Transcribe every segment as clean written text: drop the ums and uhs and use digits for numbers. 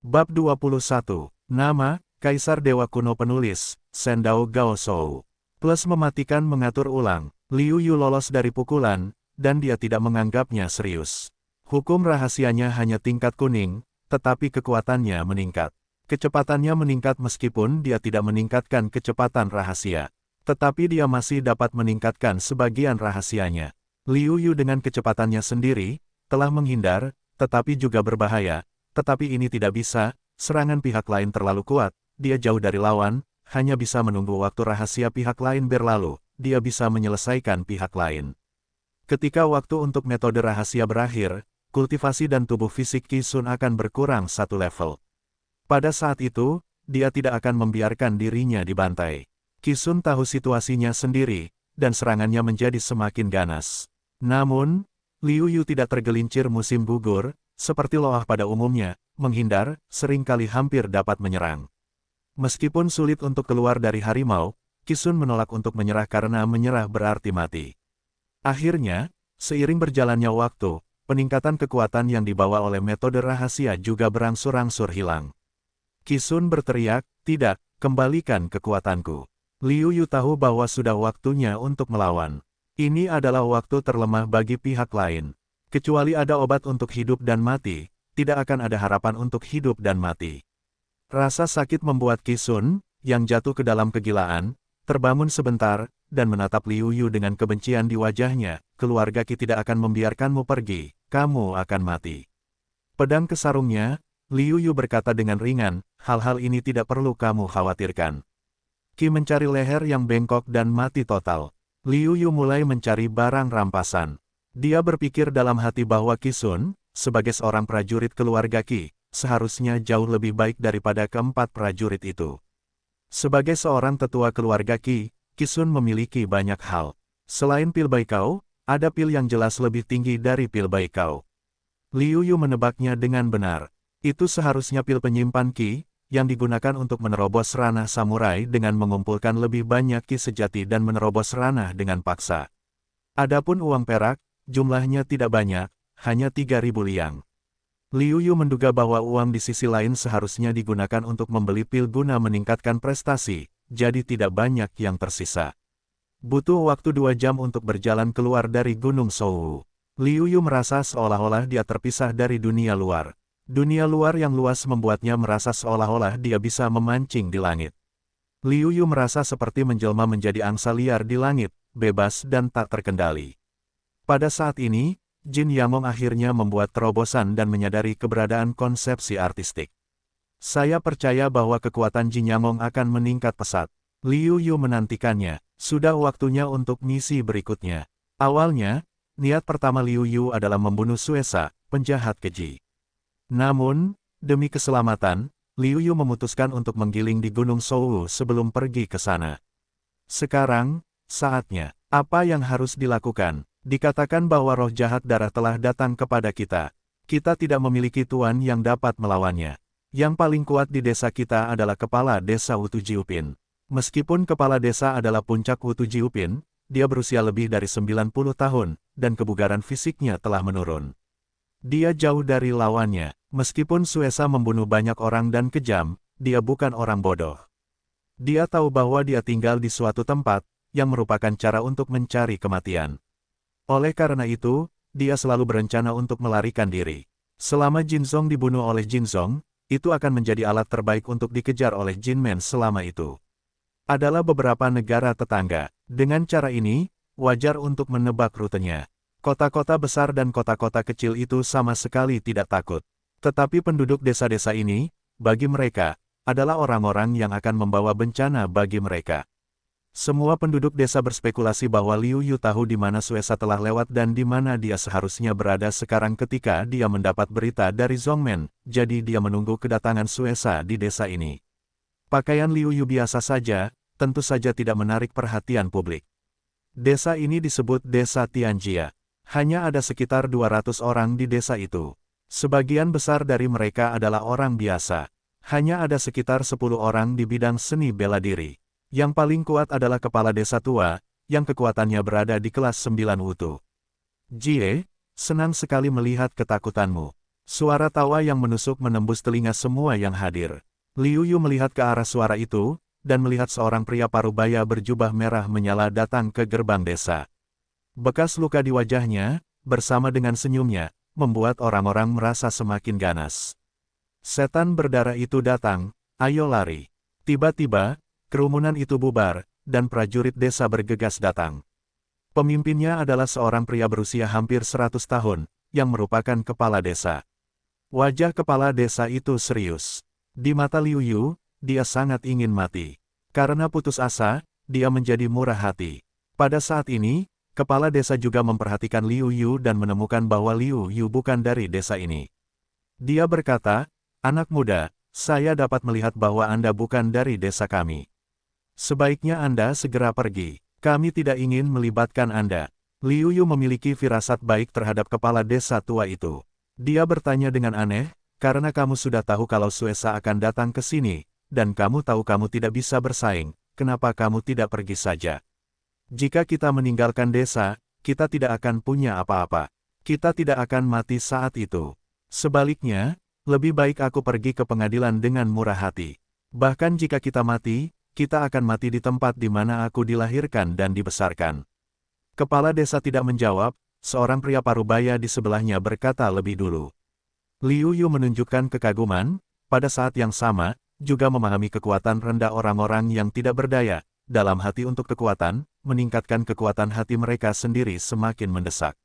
Bab 21. Nama, Kaisar Dewa Kuno Penulis, Sendao Gaoshou. Plus mematikan mengatur ulang, Liu Yu lolos dari pukulan, dan dia tidak menganggapnya serius. Hukum rahasianya hanya tingkat kuning, tetapi kekuatannya meningkat. Kecepatannya meningkat meskipun dia tidak meningkatkan kecepatan rahasia. Tetapi dia masih dapat meningkatkan sebagian rahasianya. Liu Yu dengan kecepatannya sendiri, telah menghindar, tetapi juga berbahaya. Tetapi ini tidak bisa, serangan pihak lain terlalu kuat, dia jauh dari lawan, hanya bisa menunggu waktu rahasia pihak lain berlalu, dia bisa menyelesaikan pihak lain. Ketika waktu untuk metode rahasia berakhir, kultivasi dan tubuh fisik Qi Sun akan berkurang satu level. Pada saat itu, dia tidak akan membiarkan dirinya dibantai. Qi Sun tahu situasinya sendiri, dan serangannya menjadi semakin ganas. Namun, Liu Yu tidak tergelincir musim gugur, seperti Loah pada umumnya, menghindar, seringkali hampir dapat menyerang. Meskipun sulit untuk keluar dari harimau, Qi Sun menolak untuk menyerah karena menyerah berarti mati. Akhirnya, seiring berjalannya waktu, peningkatan kekuatan yang dibawa oleh metode rahasia juga berangsur-angsur hilang. Qi Sun berteriak, "Tidak, kembalikan kekuatanku." Liu Yu tahu bahwa sudah waktunya untuk melawan. Ini adalah waktu terlemah bagi pihak lain. Kecuali ada obat untuk hidup dan mati, tidak akan ada harapan untuk hidup dan mati. Rasa sakit membuat Qi Sun, yang jatuh ke dalam kegilaan, terbangun sebentar, dan menatap Liu Yu dengan kebencian di wajahnya. "Keluarga Qi tidak akan membiarkanmu pergi, kamu akan mati." Pedang ke sarungnya, Liu Yu berkata dengan ringan, "Hal-hal ini tidak perlu kamu khawatirkan." Qi mencari leher yang bengkok dan mati total. Liu Yu mulai mencari barang rampasan. Dia berpikir dalam hati bahwa Qi Sun, sebagai seorang prajurit keluarga Qi, seharusnya jauh lebih baik daripada keempat prajurit itu. Sebagai seorang tetua keluarga Qi, Qi Sun memiliki banyak hal. Selain pil Baikao, ada pil yang jelas lebih tinggi dari pil Baikao. Liu Yu menebaknya dengan benar. Itu seharusnya pil penyimpan Qi, yang digunakan untuk menerobos ranah samurai dengan mengumpulkan lebih banyak Qi sejati dan menerobos ranah dengan paksa. Adapun uang perak, jumlahnya tidak banyak, hanya 3.000 liang. Liu Yu menduga bahwa uang di sisi lain seharusnya digunakan untuk membeli pil guna meningkatkan prestasi, jadi tidak banyak yang tersisa. Butuh waktu 2 jam untuk berjalan keluar dari Gunung Shou. Liu Yu merasa seolah-olah dia terpisah dari dunia luar. Dunia luar yang luas membuatnya merasa seolah-olah dia bisa memancing di langit. Liu Yu merasa seperti menjelma menjadi angsa liar di langit, bebas dan tak terkendali. Pada saat ini, Jin Yamong akhirnya membuat terobosan dan menyadari keberadaan konsepsi artistik. Saya percaya bahwa kekuatan Jin Yamong akan meningkat pesat. Liu Yu menantikannya, sudah waktunya untuk misi berikutnya. Awalnya, niat pertama Liu Yu adalah membunuh Suesa, penjahat keji. Namun, demi keselamatan, Liu Yu memutuskan untuk menggiling di Gunung Shou sebelum pergi ke sana. Sekarang, saatnya. Apa yang harus dilakukan? Dikatakan bahwa roh jahat darah telah datang kepada kita. Kita tidak memiliki tuan yang dapat melawannya. Yang paling kuat di desa kita adalah kepala desa Wutu Jiupin. Meskipun kepala desa adalah puncak Wutu Jiupin, dia berusia lebih dari 90 tahun, dan kebugaran fisiknya telah menurun. Dia jauh dari lawannya. Meskipun Suesa membunuh banyak orang dan kejam, dia bukan orang bodoh. Dia tahu bahwa dia tinggal di suatu tempat, yang merupakan cara untuk mencari kematian. Oleh karena itu, dia selalu berencana untuk melarikan diri. Selama Jin Zong dibunuh oleh Jin Zong, itu akan menjadi alat terbaik untuk dikejar oleh Jin Men selama itu. Adalah beberapa negara tetangga. Dengan cara ini, wajar untuk menebak rutenya. Kota-kota besar dan kota-kota kecil itu sama sekali tidak takut. Tetapi penduduk desa-desa ini, bagi mereka, adalah orang-orang yang akan membawa bencana bagi mereka. Semua penduduk desa berspekulasi bahwa Liu Yu tahu di mana Suesa telah lewat dan di mana dia seharusnya berada sekarang ketika dia mendapat berita dari Zongmen, jadi dia menunggu kedatangan Suesa di desa ini. Pakaian Liu Yu biasa saja, tentu saja tidak menarik perhatian publik. Desa ini disebut Desa Tianjia. Hanya ada sekitar 200 orang di desa itu. Sebagian besar dari mereka adalah orang biasa. Hanya ada sekitar 10 orang di bidang seni bela diri. Yang paling kuat adalah kepala desa tua, yang kekuatannya berada di kelas 9 Wutu. "Jie, senang sekali melihat ketakutanmu. Suara tawa yang menusuk menembus telinga semua yang hadir. Liu Yu melihat ke arah suara itu, dan melihat seorang pria parubaya berjubah merah menyala datang ke gerbang desa. Bekas luka di wajahnya, bersama dengan senyumnya, membuat orang-orang merasa semakin ganas. Setan berdarah itu datang, ayo lari. Tiba-tiba, kerumunan itu bubar, dan prajurit desa bergegas datang. Pemimpinnya adalah seorang pria berusia hampir 100 tahun, yang merupakan kepala desa. Wajah kepala desa itu serius. Di mata Liu Yu, dia sangat ingin mati. Karena putus asa, dia menjadi murah hati. Pada saat ini, kepala desa juga memperhatikan Liu Yu dan menemukan bahwa Liu Yu bukan dari desa ini. Dia berkata, "Anak muda, saya dapat melihat bahwa Anda bukan dari desa kami. Sebaiknya Anda segera pergi. Kami tidak ingin melibatkan Anda." Liu Yu memiliki firasat baik terhadap kepala desa tua itu. Dia bertanya dengan aneh, "Karena kamu sudah tahu kalau Suesa akan datang ke sini, dan kamu tahu kamu tidak bisa bersaing, kenapa kamu tidak pergi saja? Jika kita meninggalkan desa, kita tidak akan punya apa-apa. Kita tidak akan mati saat itu. Sebaliknya, lebih baik aku pergi ke pengadilan dengan murah hati. Bahkan jika kita mati, kita akan mati di tempat di mana aku dilahirkan dan dibesarkan." Kepala desa tidak menjawab, seorang pria parubaya di sebelahnya berkata lebih dulu. Liu Yu menunjukkan kekaguman, pada saat yang sama, juga memahami kekuatan rendah orang-orang yang tidak berdaya, dalam hati untuk kekuatan, meningkatkan kekuatan hati mereka sendiri semakin mendesak.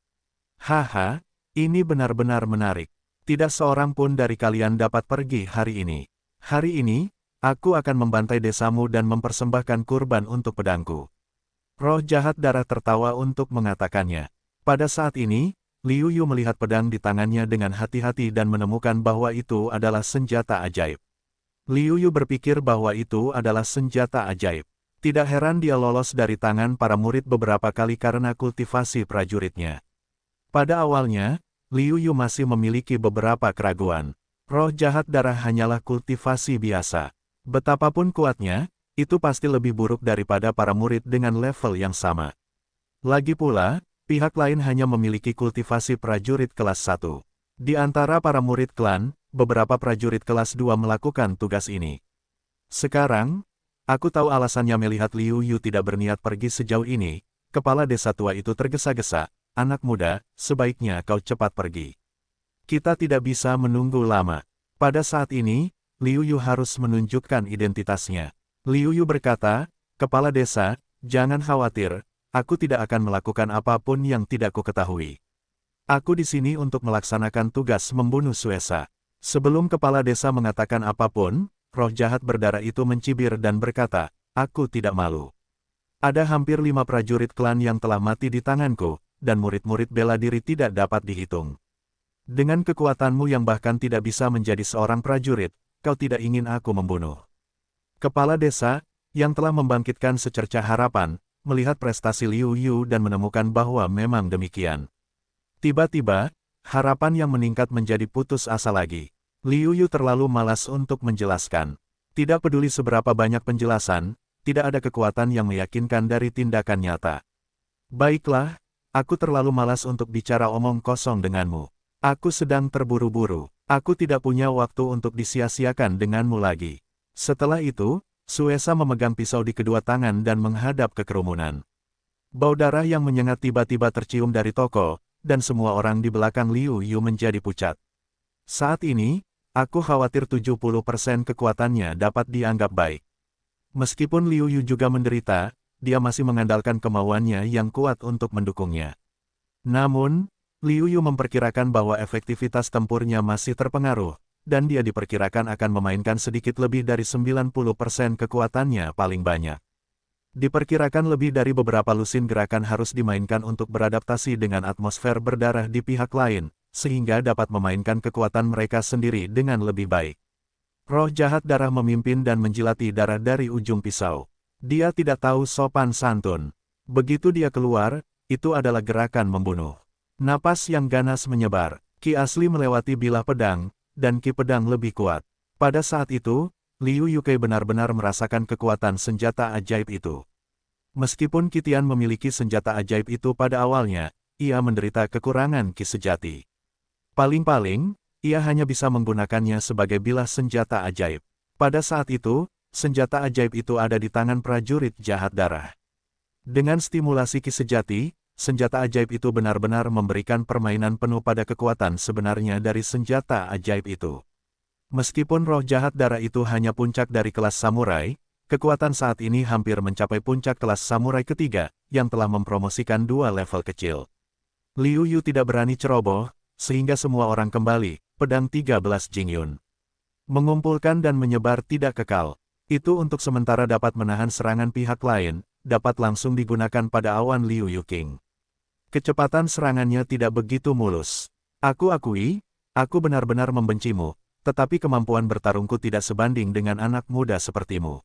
"Haha, ini benar-benar menarik. Tidak seorang pun dari kalian dapat pergi hari ini. Hari ini, aku akan membantai desamu dan mempersembahkan kurban untuk pedangku." Roh jahat darah tertawa untuk mengatakannya. Pada saat ini, Liu Yu melihat pedang di tangannya dengan hati-hati dan menemukan bahwa itu adalah senjata ajaib. Liu Yu berpikir bahwa itu adalah senjata ajaib. Tidak heran dia lolos dari tangan para murid beberapa kali karena kultivasi prajuritnya. Pada awalnya, Liu Yu masih memiliki beberapa keraguan. Roh jahat darah hanyalah kultivasi biasa. Betapapun kuatnya, itu pasti lebih buruk daripada para murid dengan level yang sama. Lagi pula, pihak lain hanya memiliki kultivasi prajurit kelas 1. Di antara para murid klan, beberapa prajurit kelas 2 melakukan tugas ini. Sekarang, aku tahu alasannya melihat Liu Yu tidak berniat pergi sejauh ini. Kepala desa tua itu tergesa-gesa. "Anak muda, sebaiknya kau cepat pergi. Kita tidak bisa menunggu lama." Pada saat ini, Liu Yu harus menunjukkan identitasnya. Liu Yu berkata, "Kepala desa, jangan khawatir. Aku tidak akan melakukan apapun yang tidak ku ketahui. Aku di sini untuk melaksanakan tugas membunuh Suesa." Sebelum kepala desa mengatakan apapun, roh jahat berdarah itu mencibir dan berkata, "Aku tidak malu. Ada hampir 5 prajurit klan yang telah mati di tanganku, dan murid-murid bela diri tidak dapat dihitung. Dengan kekuatanmu yang bahkan tidak bisa menjadi seorang prajurit, kau tidak ingin aku membunuh." Kepala desa, yang telah membangkitkan secercah harapan, melihat prestasi Liu Yu dan menemukan bahwa memang demikian. Tiba-tiba, harapan yang meningkat menjadi putus asa lagi. Liu Yu terlalu malas untuk menjelaskan. Tidak peduli seberapa banyak penjelasan, tidak ada kekuatan yang meyakinkan dari tindakan nyata. "Baiklah, aku terlalu malas untuk bicara omong kosong denganmu. Aku sedang terburu-buru. Aku tidak punya waktu untuk disia-siakan denganmu lagi." Setelah itu, Suesa memegang pisau di kedua tangan dan menghadap ke kerumunan. Bau darah yang menyengat tiba-tiba tercium dari toko, dan semua orang di belakang Liu Yu menjadi pucat. Saat ini, aku khawatir 70% kekuatannya dapat dianggap baik. Meskipun Liu Yu juga menderita, dia masih mengandalkan kemauannya yang kuat untuk mendukungnya. Namun, Liu Yu memperkirakan bahwa efektivitas tempurnya masih terpengaruh, dan dia diperkirakan akan memainkan sedikit lebih dari 90% kekuatannya paling banyak. Diperkirakan lebih dari beberapa lusin gerakan harus dimainkan untuk beradaptasi dengan atmosfer berdarah di pihak lain, sehingga dapat memainkan kekuatan mereka sendiri dengan lebih baik. Roh jahat darah memimpin dan menjilati darah dari ujung pisau. Dia tidak tahu sopan santun. Begitu dia keluar, itu adalah gerakan membunuh. Napas yang ganas menyebar, ki asli melewati bilah pedang, dan ki pedang lebih kuat. Pada saat itu, Liu Yu benar-benar merasakan kekuatan senjata ajaib itu. Meskipun Qitian memiliki senjata ajaib itu pada awalnya, ia menderita kekurangan ki sejati. Paling-paling, ia hanya bisa menggunakannya sebagai bilah senjata ajaib. Pada saat itu, senjata ajaib itu ada di tangan prajurit jahat darah. Dengan stimulasi ki sejati, senjata ajaib itu benar-benar memberikan permainan penuh pada kekuatan sebenarnya dari senjata ajaib itu. Meskipun roh jahat darah itu hanya puncak dari kelas samurai, kekuatan saat ini hampir mencapai puncak kelas samurai ketiga, yang telah mempromosikan 2 level kecil. Liu Yu tidak berani ceroboh, sehingga semua orang kembali, pedang 13 Jingyun. Mengumpulkan dan menyebar tidak kekal. Itu untuk sementara dapat menahan serangan pihak lain, dapat langsung digunakan pada awan Liu Yu King. Kecepatan serangannya tidak begitu mulus. Aku akui, aku benar-benar membencimu, tetapi kemampuan bertarungku tidak sebanding dengan anak muda sepertimu.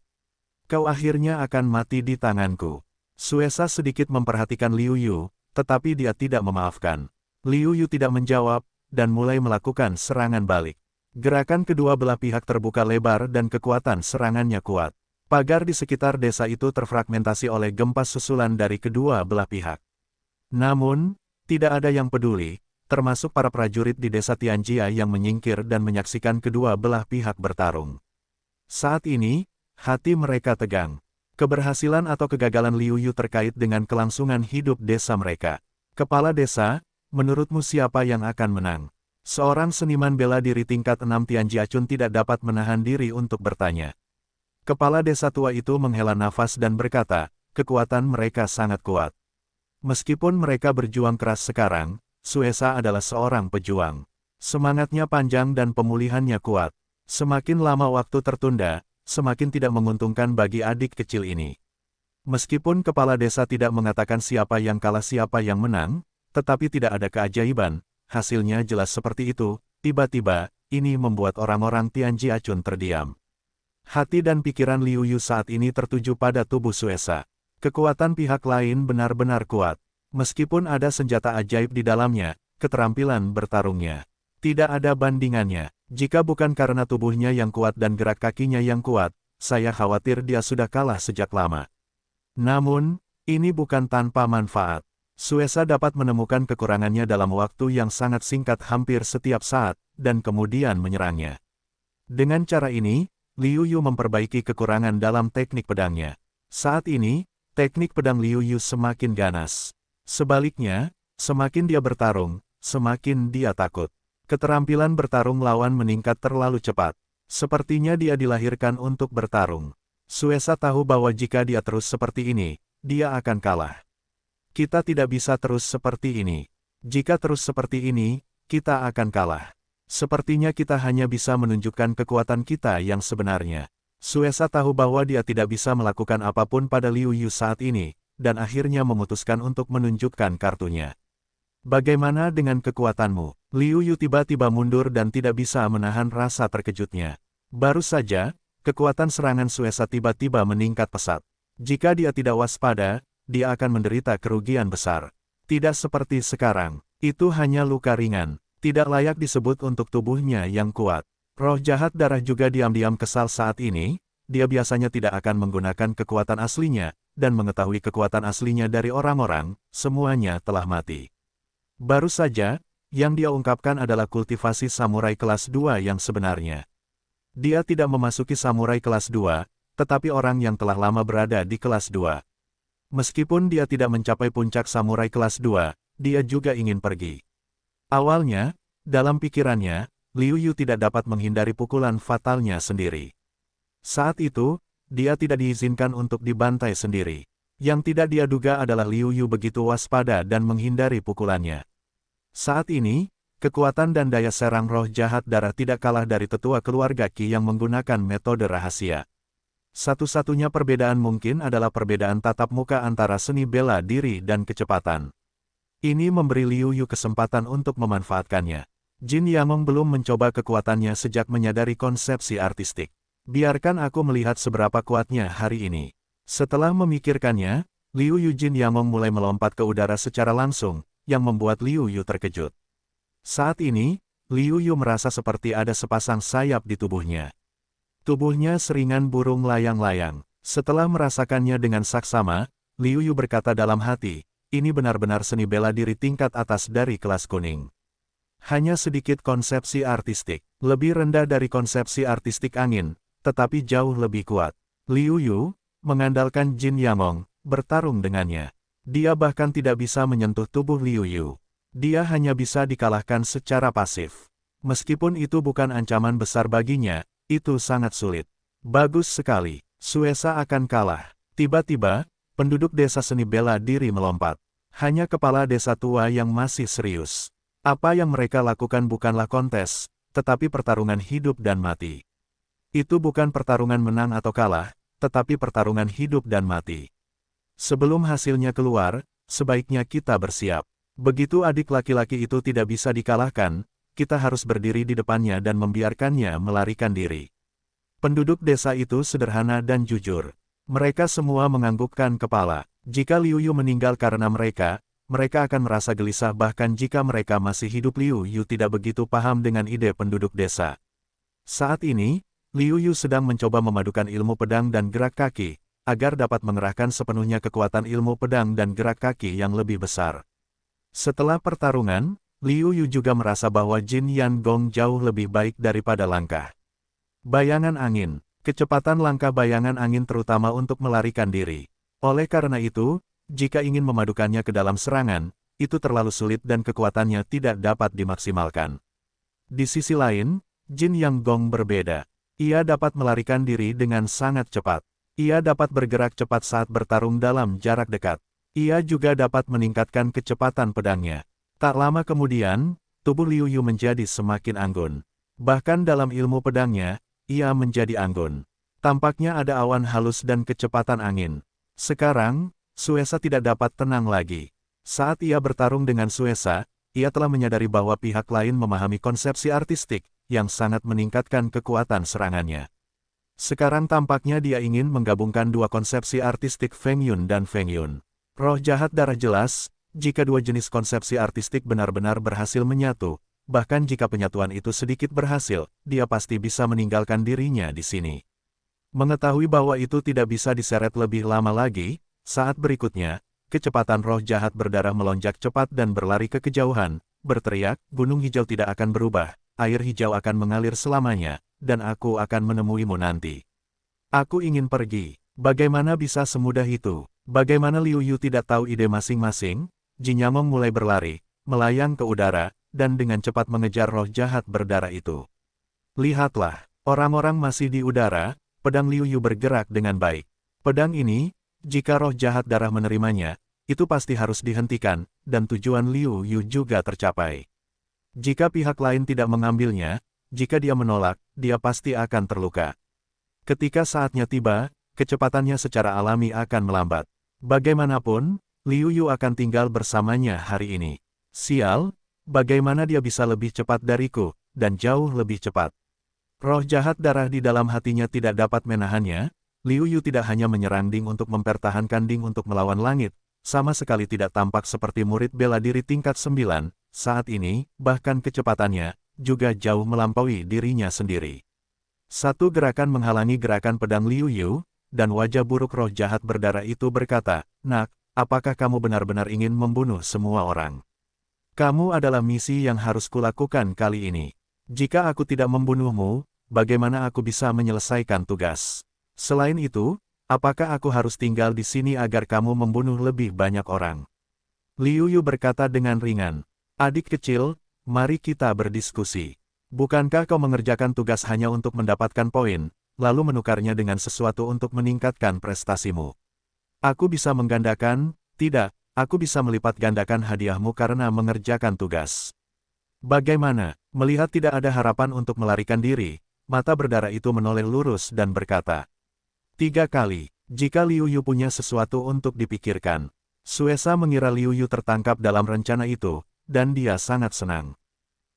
Kau akhirnya akan mati di tanganku. Suesa sedikit memperhatikan Liu Yu, tetapi dia tidak memaafkan. Liu Yu tidak menjawab, dan mulai melakukan serangan balik. Gerakan kedua belah pihak terbuka lebar dan kekuatan serangannya kuat. Pagar di sekitar desa itu terfragmentasi oleh gempa susulan dari kedua belah pihak. Namun, tidak ada yang peduli, termasuk para prajurit di desa Tianjia yang menyingkir dan menyaksikan kedua belah pihak bertarung. Saat ini, hati mereka tegang. Keberhasilan atau kegagalan Liu Yu terkait dengan kelangsungan hidup desa mereka. Kepala desa, menurutmu siapa yang akan menang? Seorang seniman bela diri tingkat 6 Tianjiachun tidak dapat menahan diri untuk bertanya. Kepala desa tua itu menghela nafas dan berkata, kekuatan mereka sangat kuat. Meskipun mereka berjuang keras sekarang, Suesa adalah seorang pejuang. Semangatnya panjang dan pemulihannya kuat. Semakin lama waktu tertunda, semakin tidak menguntungkan bagi adik kecil ini. Meskipun kepala desa tidak mengatakan siapa yang kalah siapa yang menang, tetapi tidak ada keajaiban. Hasilnya jelas seperti itu, tiba-tiba, ini membuat orang-orang Tianjiachun terdiam. Hati dan pikiran Liu Yu saat ini tertuju pada tubuh Suesa. Kekuatan pihak lain benar-benar kuat. Meskipun ada senjata ajaib di dalamnya, keterampilan bertarungnya tidak ada bandingannya. Jika bukan karena tubuhnya yang kuat dan gerak kakinya yang kuat, saya khawatir dia sudah kalah sejak lama. Namun, ini bukan tanpa manfaat. Suesa dapat menemukan kekurangannya dalam waktu yang sangat singkat hampir setiap saat, dan kemudian menyerangnya. Dengan cara ini, Liu Yu memperbaiki kekurangan dalam teknik pedangnya. Saat ini, teknik pedang Liu Yu semakin ganas. Sebaliknya, semakin dia bertarung, semakin dia takut. Keterampilan bertarung lawan meningkat terlalu cepat. Sepertinya dia dilahirkan untuk bertarung. Suesa tahu bahwa jika dia terus seperti ini, dia akan kalah. Kita tidak bisa terus seperti ini. Jika terus seperti ini, kita akan kalah. Sepertinya kita hanya bisa menunjukkan kekuatan kita yang sebenarnya. Suesa tahu bahwa dia tidak bisa melakukan apapun pada Liu Yu saat ini, dan akhirnya memutuskan untuk menunjukkan kartunya. Bagaimana dengan kekuatanmu? Liu Yu tiba-tiba mundur dan tidak bisa menahan rasa terkejutnya. Baru saja, kekuatan serangan Suesa tiba-tiba meningkat pesat. Jika dia tidak waspada, dia akan menderita kerugian besar. Tidak seperti sekarang, itu hanya luka ringan, tidak layak disebut untuk tubuhnya yang kuat. Roh jahat darah juga diam-diam kesal saat ini, dia biasanya tidak akan menggunakan kekuatan aslinya, dan mengetahui kekuatan aslinya dari orang-orang, semuanya telah mati. Baru saja, yang dia ungkapkan adalah kultivasi samurai kelas 2 yang sebenarnya. Dia tidak memasuki samurai kelas 2, tetapi orang yang telah lama berada di kelas 2. Meskipun dia tidak mencapai puncak samurai kelas 2, dia juga ingin pergi. Awalnya, dalam pikirannya, Liu Yu tidak dapat menghindari pukulan fatalnya sendiri. Saat itu, dia tidak diizinkan untuk dibantai sendiri. Yang tidak dia duga adalah Liu Yu begitu waspada dan menghindari pukulannya. Saat ini, kekuatan dan daya serang roh jahat darah tidak kalah dari tetua keluarga Qi yang menggunakan metode rahasia. Satu-satunya perbedaan mungkin adalah perbedaan tatap muka antara seni bela diri dan kecepatan. Ini memberi Liu Yu kesempatan untuk memanfaatkannya. Jin Yamong belum mencoba kekuatannya sejak menyadari konsepsi artistik. Biarkan aku melihat seberapa kuatnya hari ini. Setelah memikirkannya, Liu Yu Jin Yamong mulai melompat ke udara secara langsung, yang membuat Liu Yu terkejut. Saat ini, Liu Yu merasa seperti ada sepasang sayap di tubuhnya. Tubuhnya seringan burung layang-layang. Setelah merasakannya dengan saksama, Liu Yu berkata dalam hati, ini benar-benar seni bela diri tingkat atas dari kelas kuning. Hanya sedikit konsepsi artistik, lebih rendah dari konsepsi artistik angin, tetapi jauh lebih kuat. Liu Yu, mengandalkan Jin Yangong, bertarung dengannya. Dia bahkan tidak bisa menyentuh tubuh Liu Yu. Dia hanya bisa dikalahkan secara pasif. Meskipun itu bukan ancaman besar baginya, itu sangat sulit. Bagus sekali, Suesa akan kalah. Tiba-tiba, penduduk desa seni bela diri melompat. Hanya kepala desa tua yang masih serius. Apa yang mereka lakukan bukanlah kontes, tetapi pertarungan hidup dan mati. Itu bukan pertarungan menang atau kalah, tetapi pertarungan hidup dan mati. Sebelum hasilnya keluar, sebaiknya kita bersiap. Begitu adik laki-laki itu tidak bisa dikalahkan, kita harus berdiri di depannya dan membiarkannya melarikan diri. Penduduk desa itu sederhana dan jujur. Mereka semua menganggukkan kepala. Jika Liu Yu meninggal karena mereka akan merasa gelisah bahkan jika mereka masih hidup. Liu Yu tidak begitu paham dengan ide penduduk desa. Saat ini, Liu Yu sedang mencoba memadukan ilmu pedang dan gerak kaki, agar dapat mengerahkan sepenuhnya kekuatan ilmu pedang dan gerak kaki yang lebih besar. Setelah pertarungan, Liu Yu juga merasa bahwa Jin Yangong jauh lebih baik daripada langkah bayangan angin. Kecepatan langkah bayangan angin terutama untuk melarikan diri. Oleh karena itu, jika ingin memadukannya ke dalam serangan, itu terlalu sulit dan kekuatannya tidak dapat dimaksimalkan. Di sisi lain, Jin Yangong berbeda. Ia dapat melarikan diri dengan sangat cepat. Ia dapat bergerak cepat saat bertarung dalam jarak dekat. Ia juga dapat meningkatkan kecepatan pedangnya. Tak lama kemudian, tubuh Liu Yu menjadi semakin anggun. Bahkan dalam ilmu pedangnya, ia menjadi anggun. Tampaknya ada awan halus dan kecepatan angin. Sekarang, Suesa tidak dapat tenang lagi. Saat ia bertarung dengan Suesa, ia telah menyadari bahwa pihak lain memahami konsepsi artistik, yang sangat meningkatkan kekuatan serangannya. Sekarang tampaknya dia ingin menggabungkan dua konsepsi artistik Feng Yun dan Feng Yun. Roh jahat darah jelas, jika dua jenis konsepsi artistik benar-benar berhasil menyatu, bahkan jika penyatuan itu sedikit berhasil, dia pasti bisa meninggalkan dirinya di sini. Mengetahui bahwa itu tidak bisa diseret lebih lama lagi, saat berikutnya, kecepatan roh jahat berdarah melonjak cepat dan berlari ke kejauhan, berteriak, gunung hijau tidak akan berubah, air hijau akan mengalir selamanya, dan aku akan menemuimu nanti. Aku ingin pergi. Bagaimana bisa semudah itu? Bagaimana Liu Yu tidak tahu ide masing-masing? Jin Yangong mulai berlari, melayang ke udara, dan dengan cepat mengejar roh jahat berdarah itu. Lihatlah, orang-orang masih di udara, pedang Liu Yu bergerak dengan baik. Pedang ini, jika roh jahat darah menerimanya, itu pasti harus dihentikan, dan tujuan Liu Yu juga tercapai. Jika pihak lain tidak mengambilnya, jika dia menolak, dia pasti akan terluka. Ketika saatnya tiba, kecepatannya secara alami akan melambat. Bagaimanapun, Liu Yu akan tinggal bersamanya hari ini. Sial, bagaimana dia bisa lebih cepat dariku, dan jauh lebih cepat. Roh jahat darah di dalam hatinya tidak dapat menahannya. Liu Yu tidak hanya menyerang Ding untuk mempertahankan Ding untuk melawan langit, sama sekali tidak tampak seperti murid bela diri tingkat 9, saat ini, bahkan kecepatannya, juga jauh melampaui dirinya sendiri. Satu gerakan menghalangi gerakan pedang Liu Yu, dan wajah buruk roh jahat berdarah itu berkata, "Nak, apakah kamu benar-benar ingin membunuh semua orang? Kamu adalah misi yang harus kulakukan kali ini. Jika aku tidak membunuhmu, bagaimana aku bisa menyelesaikan tugas? Selain itu, apakah aku harus tinggal di sini agar kamu membunuh lebih banyak orang?" Liu Yu berkata dengan ringan, "Adik kecil, mari kita berdiskusi. Bukankah kau mengerjakan tugas hanya untuk mendapatkan poin, lalu menukarnya dengan sesuatu untuk meningkatkan prestasimu? Aku bisa menggandakan, tidak, aku bisa melipat gandakan hadiahmu karena mengerjakan tugas." Bagaimana? Melihat tidak ada harapan untuk melarikan diri, mata berdarah itu menoleh lurus dan berkata, "3 kali, jika Liu Yu punya sesuatu untuk dipikirkan." Suesa mengira Liu Yu tertangkap dalam rencana itu, dan dia sangat senang.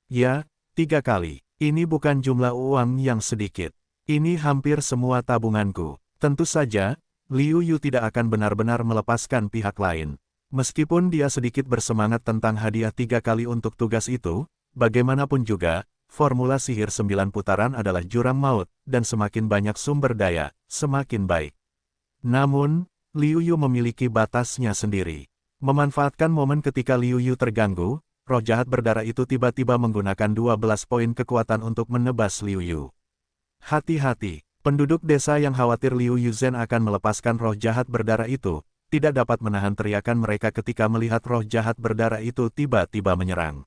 "Ya, 3 kali. Ini bukan jumlah uang yang sedikit. Ini hampir semua tabunganku." Tentu saja, Liu Yu tidak akan benar-benar melepaskan pihak lain. Meskipun dia sedikit bersemangat tentang hadiah 3 kali untuk tugas itu, bagaimanapun juga, formula sihir 9 putaran adalah jurang maut, dan semakin banyak sumber daya, semakin baik. Namun, Liu Yu memiliki batasnya sendiri. Memanfaatkan momen ketika Liu Yu terganggu, roh jahat berdarah itu tiba-tiba menggunakan 12 poin kekuatan untuk menebas Liu Yu. Hati-hati, penduduk desa yang khawatir Liu Yuzhen akan melepaskan roh jahat berdarah itu, tidak dapat menahan teriakan mereka ketika melihat roh jahat berdarah itu tiba-tiba menyerang.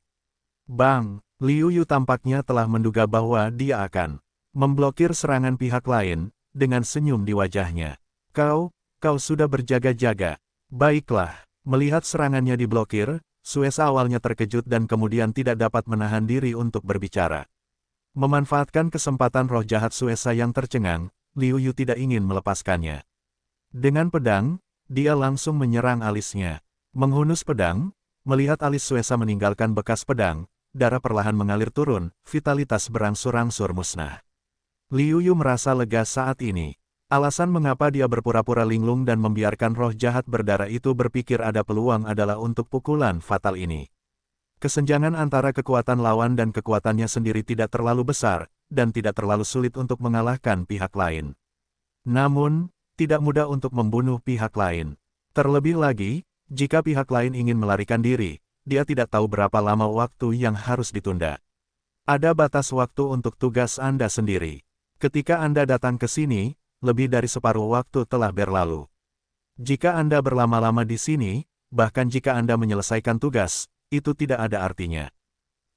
Bang! Liu Yu tampaknya telah menduga bahwa dia akan memblokir serangan pihak lain, dengan senyum di wajahnya. Kau sudah berjaga-jaga. Baiklah, melihat serangannya diblokir, Suesa awalnya terkejut dan kemudian tidak dapat menahan diri untuk berbicara. Memanfaatkan kesempatan roh jahat Suesa yang tercengang, Liu Yu tidak ingin melepaskannya. Dengan pedang, dia langsung menyerang alisnya. Menghunus pedang, melihat alis Suesa meninggalkan bekas pedang, darah perlahan mengalir turun, vitalitas berangsur-angsur musnah. Liu Yu merasa lega saat ini. Alasan mengapa dia berpura-pura linglung dan membiarkan roh jahat berdarah itu berpikir ada peluang adalah untuk pukulan fatal ini. Kesenjangan antara kekuatan lawan dan kekuatannya sendiri tidak terlalu besar, dan tidak terlalu sulit untuk mengalahkan pihak lain. Namun, tidak mudah untuk membunuh pihak lain. Terlebih lagi, jika pihak lain ingin melarikan diri, dia tidak tahu berapa lama waktu yang harus ditunda. Ada batas waktu untuk tugas Anda sendiri. Ketika Anda datang ke sini, lebih dari separuh waktu telah berlalu. Jika Anda berlama-lama di sini, bahkan jika Anda menyelesaikan tugas, itu tidak ada artinya.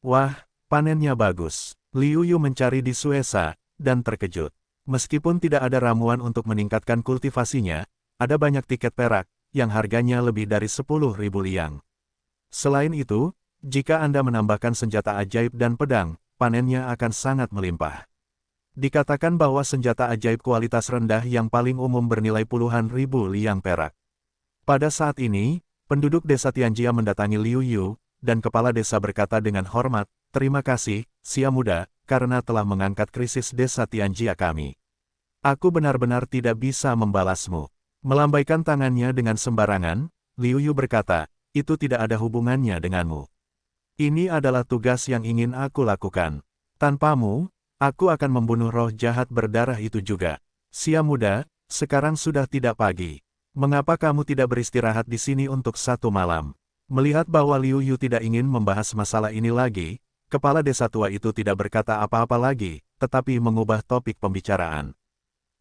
Wah, panennya bagus. Liu Yu mencari di Suesa, dan terkejut. Meskipun tidak ada ramuan untuk meningkatkan kultivasinya, ada banyak tiket perak, yang harganya lebih dari 10.000 liang. Selain itu, jika Anda menambahkan senjata ajaib dan pedang, panennya akan sangat melimpah. Dikatakan bahwa senjata ajaib kualitas rendah yang paling umum bernilai puluhan ribu liang perak. Pada saat ini, penduduk desa Tianjia mendatangi Liu Yu, dan kepala desa berkata dengan hormat, "Terima kasih, Sia Muda, karena telah mengangkat krisis desa Tianjia kami. Aku benar-benar tidak bisa membalasmu." Melambaikan tangannya dengan sembarangan, Liu Yu berkata, "Itu tidak ada hubungannya denganmu. Ini adalah tugas yang ingin aku lakukan. Tanpamu, aku akan membunuh roh jahat berdarah itu juga. Sia Muda, sekarang sudah tidak pagi. Mengapa kamu tidak beristirahat di sini untuk 1 malam?" Melihat bahwa Liu Yu tidak ingin membahas masalah ini lagi, kepala desa tua itu tidak berkata apa-apa lagi, tetapi mengubah topik pembicaraan.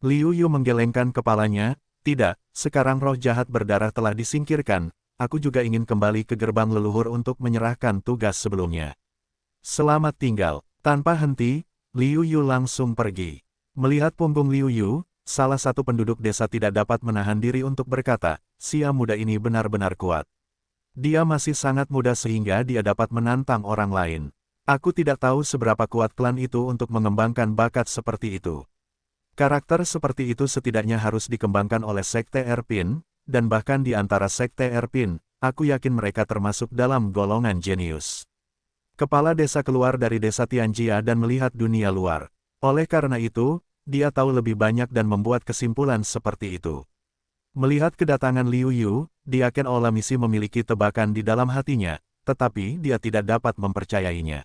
Liu Yu menggelengkan kepalanya, "Tidak, sekarang roh jahat berdarah telah disingkirkan. Aku juga ingin kembali ke gerbang leluhur untuk menyerahkan tugas sebelumnya. Selamat tinggal." Tanpa henti, Liu Yu langsung pergi. Melihat punggung Liu Yu, salah satu penduduk desa tidak dapat menahan diri untuk berkata, "Sia Muda ini benar-benar kuat. Dia masih sangat muda sehingga dia dapat menantang orang lain. Aku tidak tahu seberapa kuat klan itu untuk mengembangkan bakat seperti itu." Karakter seperti itu setidaknya harus dikembangkan oleh Sekte Erpin, dan bahkan di antara Sekte Erpin, aku yakin mereka termasuk dalam golongan jenius. Kepala desa keluar dari desa Tianjia dan melihat dunia luar. Oleh karena itu, dia tahu lebih banyak dan membuat kesimpulan seperti itu. Melihat kedatangan Liu Yu, Diaken Olamisi memiliki tebakan di dalam hatinya, tetapi dia tidak dapat mempercayainya.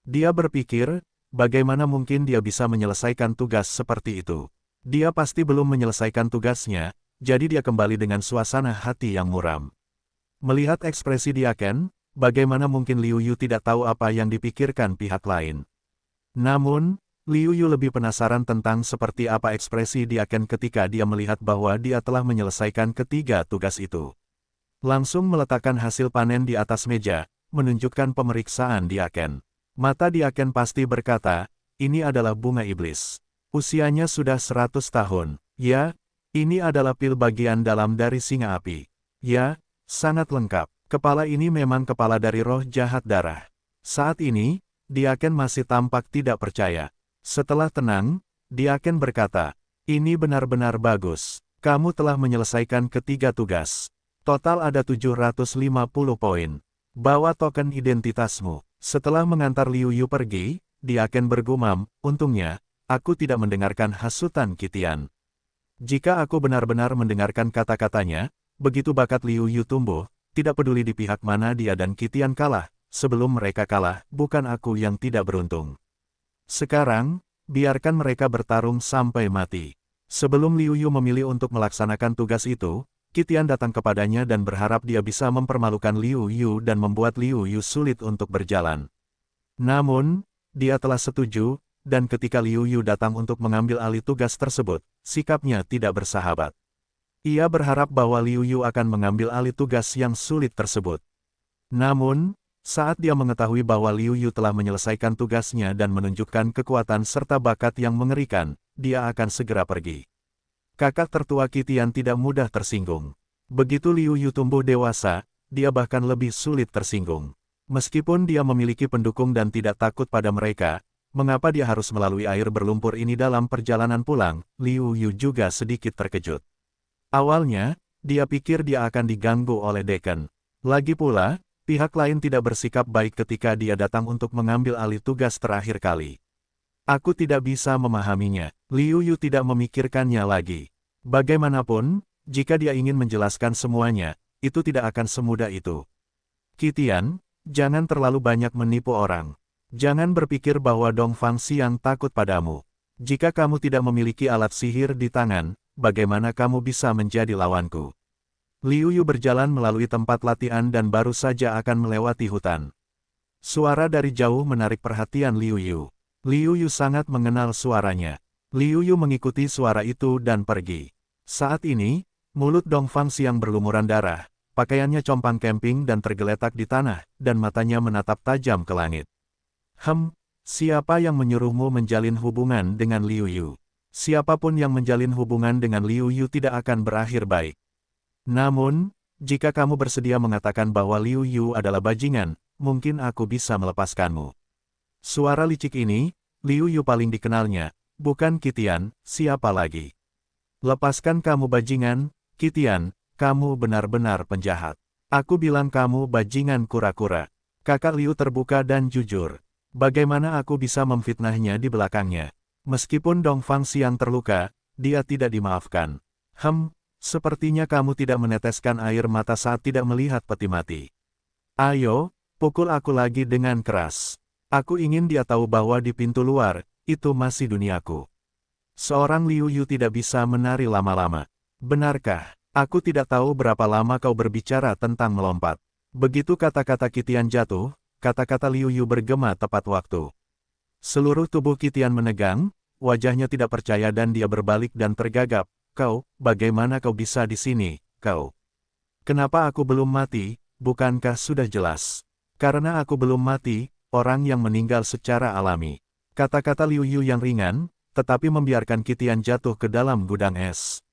Dia berpikir, bagaimana mungkin dia bisa menyelesaikan tugas seperti itu? Dia pasti belum menyelesaikan tugasnya, jadi dia kembali dengan suasana hati yang muram. Melihat ekspresi Diaken, bagaimana mungkin Liu Yu tidak tahu apa yang dipikirkan pihak lain? Namun, Liu Yu lebih penasaran tentang seperti apa ekspresi Diaken ketika dia melihat bahwa dia telah menyelesaikan ketiga tugas itu. Langsung meletakkan hasil panen di atas meja, menunjukkan pemeriksaan Diaken. Mata Diaken pasti berkata, "Ini adalah bunga iblis. Usianya sudah 100 tahun. Ya, ini adalah pil bagian dalam dari singa api. Ya, sangat lengkap. Kepala ini memang kepala dari roh jahat darah." Saat ini, Diaken masih tampak tidak percaya. Setelah tenang, Diaken berkata, "Ini benar-benar bagus. Kamu telah menyelesaikan ketiga tugas. Total ada 750 poin. Bawa token identitasmu." Setelah mengantar Liu Yu pergi, Diaken bergumam, "Untungnya, aku tidak mendengarkan hasutan Qitian. Jika aku benar-benar mendengarkan kata-katanya, begitu bakat Liu Yu tumbuh, tidak peduli di pihak mana dia dan Qitian kalah, sebelum mereka kalah, bukan aku yang tidak beruntung. Sekarang, biarkan mereka bertarung sampai mati." Sebelum Liu Yu memilih untuk melaksanakan tugas itu, Qi Tian datang kepadanya dan berharap dia bisa mempermalukan Liu Yu dan membuat Liu Yu sulit untuk berjalan. Namun, dia telah setuju, dan ketika Liu Yu datang untuk mengambil alih tugas tersebut, sikapnya tidak bersahabat. Ia berharap bahwa Liu Yu akan mengambil alih tugas yang sulit tersebut. Namun, saat dia mengetahui bahwa Liu Yu telah menyelesaikan tugasnya dan menunjukkan kekuatan serta bakat yang mengerikan, dia akan segera pergi. Kakak tertua Qi Tian tidak mudah tersinggung. Begitu Liu Yu tumbuh dewasa, dia bahkan lebih sulit tersinggung. Meskipun dia memiliki pendukung dan tidak takut pada mereka, mengapa dia harus melalui air berlumpur ini dalam perjalanan pulang? Liu Yu juga sedikit terkejut. Awalnya, dia pikir dia akan diganggu oleh Deacon. Lagi pula, pihak lain tidak bersikap baik ketika dia datang untuk mengambil alih tugas terakhir kali. Aku tidak bisa memahaminya. Liu Yu tidak memikirkannya lagi. Bagaimanapun, jika dia ingin menjelaskan semuanya, itu tidak akan semudah itu. Qi Tian, jangan terlalu banyak menipu orang. Jangan berpikir bahwa Dong Fangxiang takut padamu. Jika kamu tidak memiliki alat sihir di tangan, bagaimana kamu bisa menjadi lawanku? Liu Yu berjalan melalui tempat latihan dan baru saja akan melewati hutan. Suara dari jauh menarik perhatian Liu Yu. Liu Yu sangat mengenal suaranya. Liu Yu mengikuti suara itu dan pergi. Saat ini, mulut Dong Fangxiang berlumuran darah, pakaiannya compang-camping dan tergeletak di tanah, dan matanya menatap tajam ke langit. Siapa yang menyuruhmu menjalin hubungan dengan Liu Yu? Siapapun yang menjalin hubungan dengan Liu Yu tidak akan berakhir baik. Namun, jika kamu bersedia mengatakan bahwa Liu Yu adalah bajingan, mungkin aku bisa melepaskanmu. Suara licik ini, Liu Yu paling dikenalnya, bukan Qi Tian, siapa lagi? Lepaskan kamu bajingan, Qi Tian, kamu benar-benar penjahat. Aku bilang kamu bajingan kura-kura. Kakak Liu terbuka dan jujur. Bagaimana aku bisa memfitnahnya di belakangnya? Meskipun Dong Fangxiang terluka, dia tidak dimaafkan. Sepertinya kamu tidak meneteskan air mata saat tidak melihat peti mati. Ayo, pukul aku lagi dengan keras. Aku ingin dia tahu bahwa di pintu luar, itu masih duniaku. Seorang Liu Yu tidak bisa menari lama-lama. Benarkah? Aku tidak tahu berapa lama kau berbicara tentang melompat. Begitu kata-kata Qi Tian jatuh, kata-kata Liu Yu bergema tepat waktu. Seluruh tubuh Qi Tian menegang, wajahnya tidak percaya dan dia berbalik dan tergagap. Kau, bagaimana kau bisa di sini, kau? Kenapa aku belum mati, bukankah sudah jelas? Karena aku belum mati, orang yang meninggal secara alami. Kata-kata Liu Yu yang ringan, tetapi membiarkan Qi Tian jatuh ke dalam gudang es.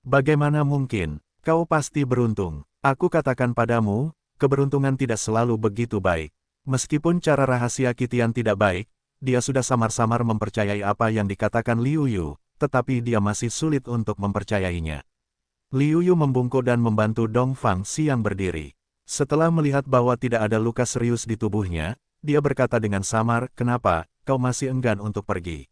Bagaimana mungkin? Kau pasti beruntung. Aku katakan padamu, keberuntungan tidak selalu begitu baik. Meskipun cara rahasia Qi Tian tidak baik, dia sudah samar-samar mempercayai apa yang dikatakan Liu Yu, tetapi dia masih sulit untuk mempercayainya. Liu Yu membungkuk dan membantu Dong Fangxiang berdiri. Setelah melihat bahwa tidak ada luka serius di tubuhnya, dia berkata dengan samar, "Kenapa, kau masih enggan untuk pergi?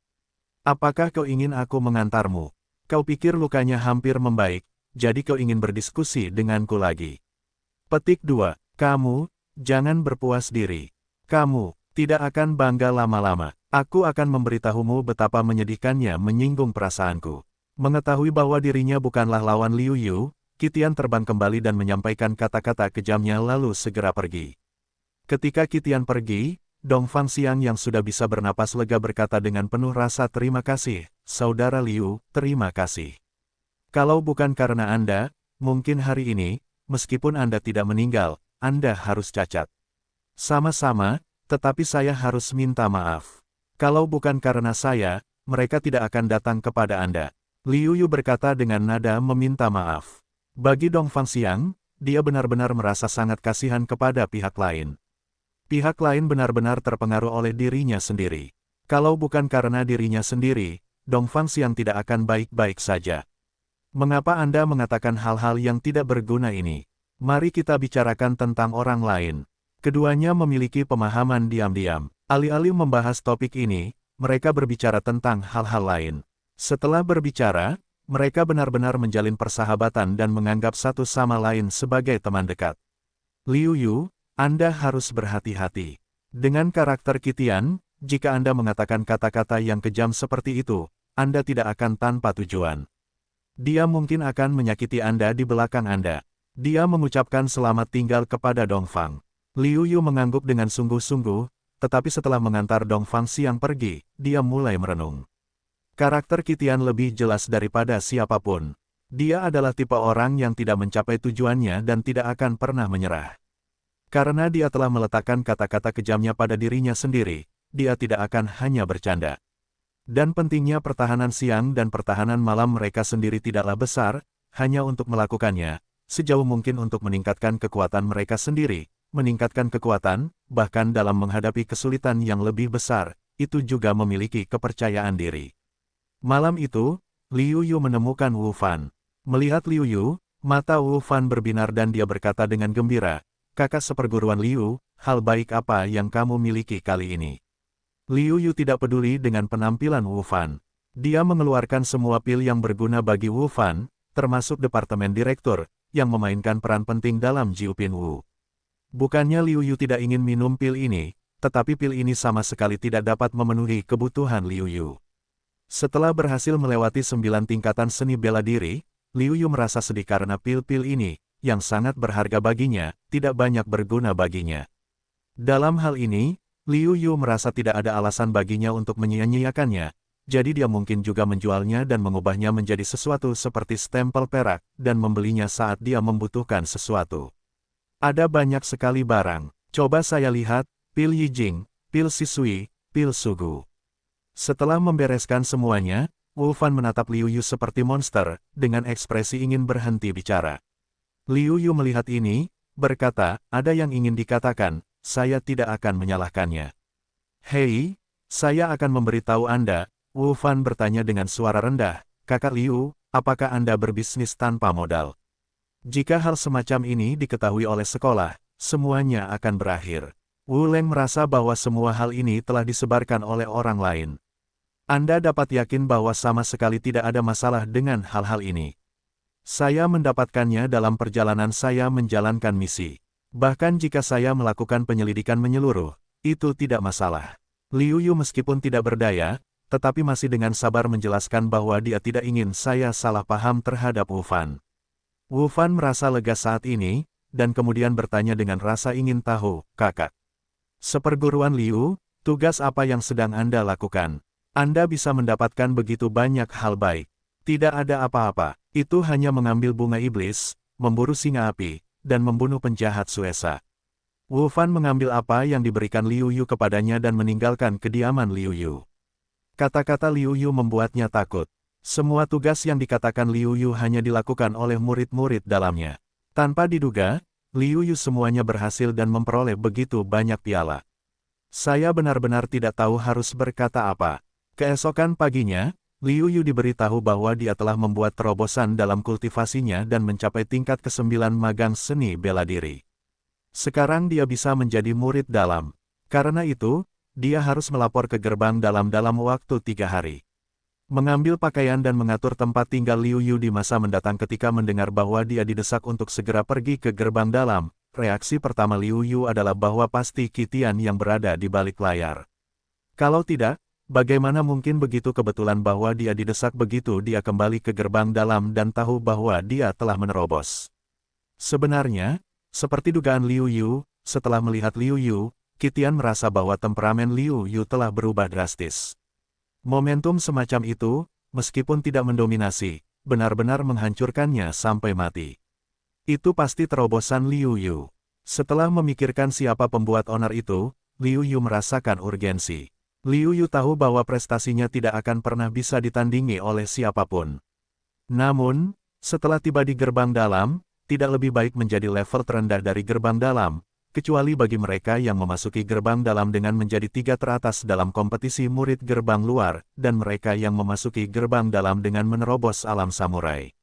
Apakah kau ingin aku mengantarmu? Kau pikir lukanya hampir membaik, jadi kau ingin berdiskusi denganku lagi." Petik 2. Kamu, jangan berpuas diri. Kamu tidak akan bangga lama-lama. Aku akan memberitahumu betapa menyedihkannya menyinggung perasaanku. Mengetahui bahwa dirinya bukanlah lawan Liu Yu, Qi Tian terbang kembali dan menyampaikan kata-kata kejamnya lalu segera pergi. Ketika Qi Tian pergi, Dong Fangxiang yang sudah bisa bernapas lega berkata dengan penuh rasa terima kasih, "Saudara Liu, terima kasih. Kalau bukan karena Anda, mungkin hari ini, meskipun Anda tidak meninggal, Anda harus cacat. Sama-sama, tetapi saya harus minta maaf. Kalau bukan karena saya, mereka tidak akan datang kepada Anda." Liu Yu berkata dengan nada meminta maaf. Bagi Dong Fangxiang, dia benar-benar merasa sangat kasihan kepada pihak lain. Pihak lain benar-benar terpengaruh oleh dirinya sendiri. Kalau bukan karena dirinya sendiri, Dong Fangxiang tidak akan baik-baik saja. Mengapa Anda mengatakan hal-hal yang tidak berguna ini? Mari kita bicarakan tentang orang lain. Keduanya memiliki pemahaman diam-diam. Alih-alih membahas topik ini, mereka berbicara tentang hal-hal lain. Setelah berbicara, mereka benar-benar menjalin persahabatan dan menganggap satu sama lain sebagai teman dekat. Liu Yu, Anda harus berhati-hati. Dengan karakter Qi Tian, jika Anda mengatakan kata-kata yang kejam seperti itu, Anda tidak akan tanpa tujuan. Dia mungkin akan menyakiti Anda di belakang Anda. Dia mengucapkan selamat tinggal kepada Dongfang. Liu Yu mengangguk dengan sungguh-sungguh, tetapi setelah mengantar Dongfang Xiang pergi, dia mulai merenung. Karakter Qitian lebih jelas daripada siapapun. Dia adalah tipe orang yang tidak mencapai tujuannya dan tidak akan pernah menyerah. Karena dia telah meletakkan kata-kata kejamnya pada dirinya sendiri, dia tidak akan hanya bercanda. Dan pentingnya pertahanan siang dan pertahanan malam mereka sendiri tidaklah besar, hanya untuk melakukannya, sejauh mungkin untuk meningkatkan kekuatan mereka sendiri, meningkatkan kekuatan, bahkan dalam menghadapi kesulitan yang lebih besar, itu juga memiliki kepercayaan diri. Malam itu, Liu Yu menemukan Wu Fan. Melihat Liu Yu, mata Wu Fan berbinar dan dia berkata dengan gembira, "Kakak seperguruan Liu, hal baik apa yang kamu miliki kali ini?" Liu Yu tidak peduli dengan penampilan Wu Fan. Dia mengeluarkan semua pil yang berguna bagi Wu Fan, termasuk Departemen Direktur, yang memainkan peran penting dalam Jiupin Wu. Bukannya Liu Yu tidak ingin minum pil ini, tetapi pil ini sama sekali tidak dapat memenuhi kebutuhan Liu Yu. Setelah berhasil melewati 9 tingkatan seni bela diri, Liu Yu merasa sedih karena pil-pil ini, yang sangat berharga baginya, tidak banyak berguna baginya. Dalam hal ini, Liu Yu merasa tidak ada alasan baginya untuk menyia-nyiakannya, jadi dia mungkin juga menjualnya dan mengubahnya menjadi sesuatu seperti stempel perak, dan membelinya saat dia membutuhkan sesuatu. Ada banyak sekali barang. Coba saya lihat, pil Yijing, pil Sisui, pil Sugu. Setelah membereskan semuanya, Wu Fan menatap Liu Yu seperti monster, dengan ekspresi ingin berhenti bicara. Liu Yu melihat ini, berkata, "Ada yang ingin dikatakan, saya tidak akan menyalahkannya." "Hei, saya akan memberitahu Anda," Wu Fan bertanya dengan suara rendah, "Kakak Liu, apakah Anda berbisnis tanpa modal? Jika hal semacam ini diketahui oleh sekolah, semuanya akan berakhir." Wu Leng merasa bahwa semua hal ini telah disebarkan oleh orang lain. Anda dapat yakin bahwa sama sekali tidak ada masalah dengan hal-hal ini. Saya mendapatkannya dalam perjalanan saya menjalankan misi. Bahkan jika saya melakukan penyelidikan menyeluruh, itu tidak masalah. Liu Yu meskipun tidak berdaya, tetapi masih dengan sabar menjelaskan bahwa dia tidak ingin saya salah paham terhadap Wu Fan. Wu Fan merasa lega saat ini, dan kemudian bertanya dengan rasa ingin tahu, "Kakak, seperguruan Liu, tugas apa yang sedang Anda lakukan? Anda bisa mendapatkan begitu banyak hal baik. Tidak ada apa-apa, itu hanya mengambil bunga iblis, memburu singa api, dan membunuh penjahat Suesa." Wu Fan mengambil apa yang diberikan Liu Yu kepadanya dan meninggalkan kediaman Liu Yu. Kata-kata Liu Yu membuatnya takut. Semua tugas yang dikatakan Liu Yu hanya dilakukan oleh murid-murid dalamnya. Tanpa diduga, Liu Yu semuanya berhasil dan memperoleh begitu banyak piala. Saya benar-benar tidak tahu harus berkata apa. Keesokan paginya, Liu Yu diberitahu bahwa dia telah membuat terobosan dalam kultivasinya dan mencapai tingkat ke-9 magang seni bela diri. Sekarang dia bisa menjadi murid dalam. Karena itu, dia harus melapor ke gerbang dalam waktu 3 hari. Mengambil pakaian dan mengatur tempat tinggal Liu Yu di masa mendatang ketika mendengar bahwa dia didesak untuk segera pergi ke gerbang dalam, reaksi pertama Liu Yu adalah bahwa pasti Qitian yang berada di balik layar. Kalau tidak, bagaimana mungkin begitu kebetulan bahwa dia didesak begitu dia kembali ke gerbang dalam dan tahu bahwa dia telah menerobos. Sebenarnya, seperti dugaan Liu Yu, setelah melihat Liu Yu, Qitian merasa bahwa temperamen Liu Yu telah berubah drastis. Momentum semacam itu, meskipun tidak mendominasi, benar-benar menghancurkannya sampai mati. Itu pasti terobosan Liu Yu. Setelah memikirkan siapa pembuat onar itu, Liu Yu merasakan urgensi. Liu Yu tahu bahwa prestasinya tidak akan pernah bisa ditandingi oleh siapapun. Namun, setelah tiba di gerbang dalam, tidak lebih baik menjadi level terendah dari gerbang dalam, kecuali bagi mereka yang memasuki gerbang dalam dengan menjadi 3 teratas dalam kompetisi murid gerbang luar, dan mereka yang memasuki gerbang dalam dengan menerobos alam samurai.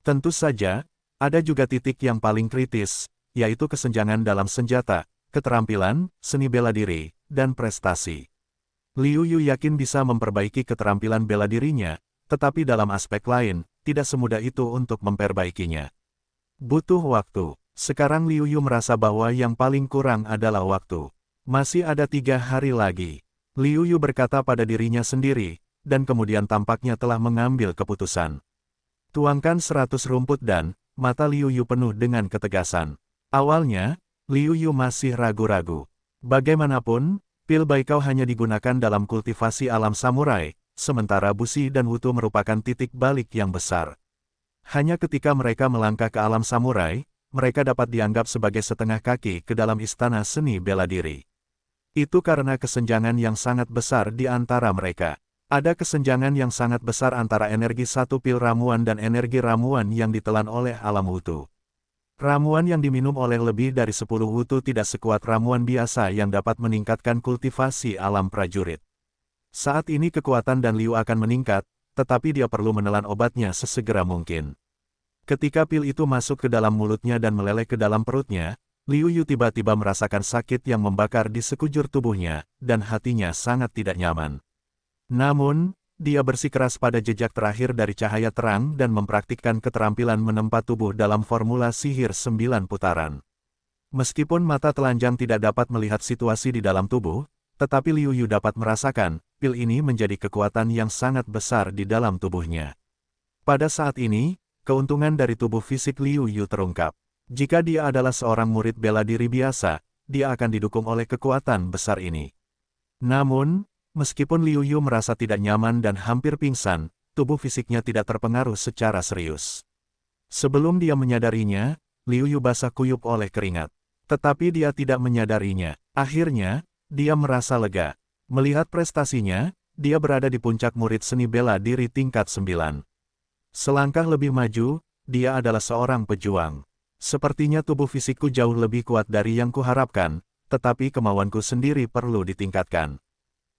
Tentu saja, ada juga titik yang paling kritis, yaitu kesenjangan dalam senjata, keterampilan, seni bela diri, dan prestasi. Liu Yu yakin bisa memperbaiki keterampilan bela dirinya, tetapi dalam aspek lain, tidak semudah itu untuk memperbaikinya. Butuh waktu. Sekarang Liu Yu merasa bahwa yang paling kurang adalah waktu. Masih ada 3 hari lagi. Liu Yu berkata pada dirinya sendiri, dan kemudian tampaknya telah mengambil keputusan. Tuangkan 100 rumput dan, mata Liu Yu penuh dengan ketegasan. Awalnya, Liu Yu masih ragu-ragu. Bagaimanapun, pil baikau hanya digunakan dalam kultivasi alam samurai, sementara busi dan wutu merupakan titik balik yang besar. Hanya ketika mereka melangkah ke alam samurai, mereka dapat dianggap sebagai setengah kaki ke dalam istana seni bela diri. Itu karena kesenjangan yang sangat besar di antara mereka. Ada kesenjangan yang sangat besar antara energi satu pil ramuan dan energi ramuan yang ditelan oleh alam wutu. Ramuan yang diminum oleh lebih dari 10 wutu tidak sekuat ramuan biasa yang dapat meningkatkan kultivasi alam prajurit. Saat ini kekuatan Dan Liu akan meningkat, tetapi dia perlu menelan obatnya sesegera mungkin. Ketika pil itu masuk ke dalam mulutnya dan meleleh ke dalam perutnya, Liu Yu tiba-tiba merasakan sakit yang membakar di sekujur tubuhnya, dan hatinya sangat tidak nyaman. Namun, dia bersikeras pada jejak terakhir dari cahaya terang dan mempraktikkan keterampilan menempa tubuh dalam formula sihir 9 putaran. Meskipun mata telanjang tidak dapat melihat situasi di dalam tubuh, tetapi Liu Yu dapat merasakan, pil ini menjadi kekuatan yang sangat besar di dalam tubuhnya. Pada saat ini, keuntungan dari tubuh fisik Liu Yu terungkap. Jika dia adalah seorang murid bela diri biasa, dia akan didukung oleh kekuatan besar ini. Namun, meskipun Liu Yu merasa tidak nyaman dan hampir pingsan, tubuh fisiknya tidak terpengaruh secara serius. Sebelum dia menyadarinya, Liu Yu basah kuyup oleh keringat. Tetapi dia tidak menyadarinya. Akhirnya, dia merasa lega. Melihat prestasinya, dia berada di puncak murid seni bela diri tingkat 9. Selangkah lebih maju, dia adalah seorang pejuang. Sepertinya tubuh fisikku jauh lebih kuat dari yang kuharapkan, tetapi kemauanku sendiri perlu ditingkatkan.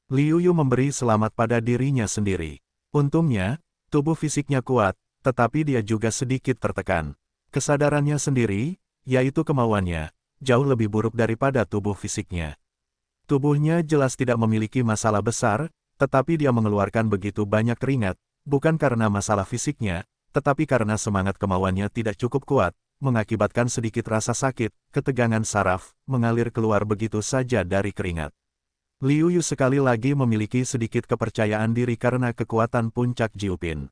Liu Yu memberi selamat pada dirinya sendiri. Untungnya, tubuh fisiknya kuat, tetapi dia juga sedikit tertekan. Kesadarannya sendiri, yaitu kemauannya, jauh lebih buruk daripada tubuh fisiknya. Tubuhnya jelas tidak memiliki masalah besar, tetapi dia mengeluarkan begitu banyak keringat, bukan karena masalah fisiknya, tetapi karena semangat kemauannya tidak cukup kuat, mengakibatkan sedikit rasa sakit, ketegangan saraf, mengalir keluar begitu saja dari keringat. Liu Yu sekali lagi memiliki sedikit kepercayaan diri karena kekuatan puncak Jiupin.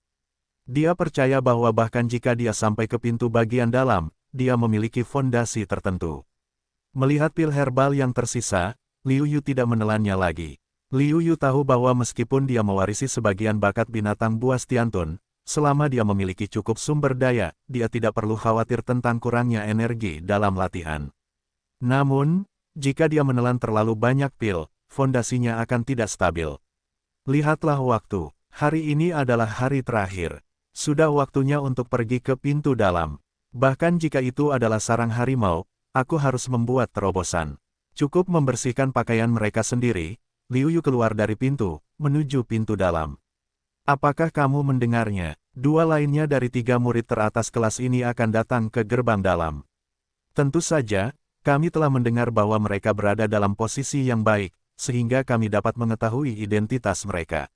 Dia percaya bahwa bahkan jika dia sampai ke pintu bagian dalam, dia memiliki fondasi tertentu. Melihat pil herbal yang tersisa, Liu Yu tidak menelannya lagi. Liu Yu tahu bahwa meskipun dia mewarisi sebagian bakat binatang buas Tiantun, selama dia memiliki cukup sumber daya, dia tidak perlu khawatir tentang kurangnya energi dalam latihan. Namun, jika dia menelan terlalu banyak pil, fondasinya akan tidak stabil. Lihatlah waktu, hari ini adalah hari terakhir. Sudah waktunya untuk pergi ke pintu dalam. Bahkan jika itu adalah sarang harimau, aku harus membuat terobosan. Cukup membersihkan pakaian mereka sendiri, Liu Yu keluar dari pintu, menuju pintu dalam. Apakah kamu mendengarnya? Dua lainnya dari 3 murid teratas kelas ini akan datang ke gerbang dalam. Tentu saja, kami telah mendengar bahwa mereka berada dalam posisi yang baik, sehingga kami dapat mengetahui identitas mereka.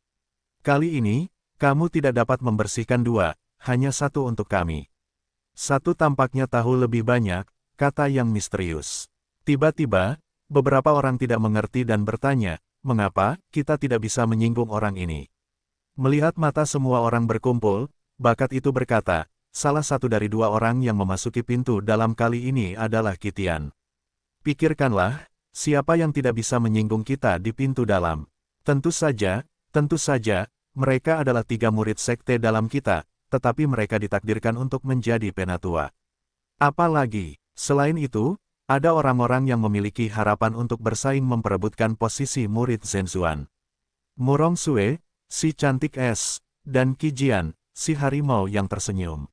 Kali ini, kamu tidak dapat membersihkan 2, hanya 1 untuk kami. 1 tampaknya tahu lebih banyak, kata yang misterius. Tiba-tiba, beberapa orang tidak mengerti dan bertanya, mengapa kita tidak bisa menyinggung orang ini? Melihat mata semua orang berkumpul, bakat itu berkata, salah satu dari 2 orang yang memasuki pintu dalam kali ini adalah Qitian. Pikirkanlah, siapa yang tidak bisa menyinggung kita di pintu dalam? Tentu saja, mereka adalah 3 murid sekte dalam kita, tetapi mereka ditakdirkan untuk menjadi penatua. Apalagi, selain itu, ada orang-orang yang memiliki harapan untuk bersaing memperebutkan posisi murid Zhenzuan. Murong Sue, si cantik es, dan Qijian, si harimau yang tersenyum.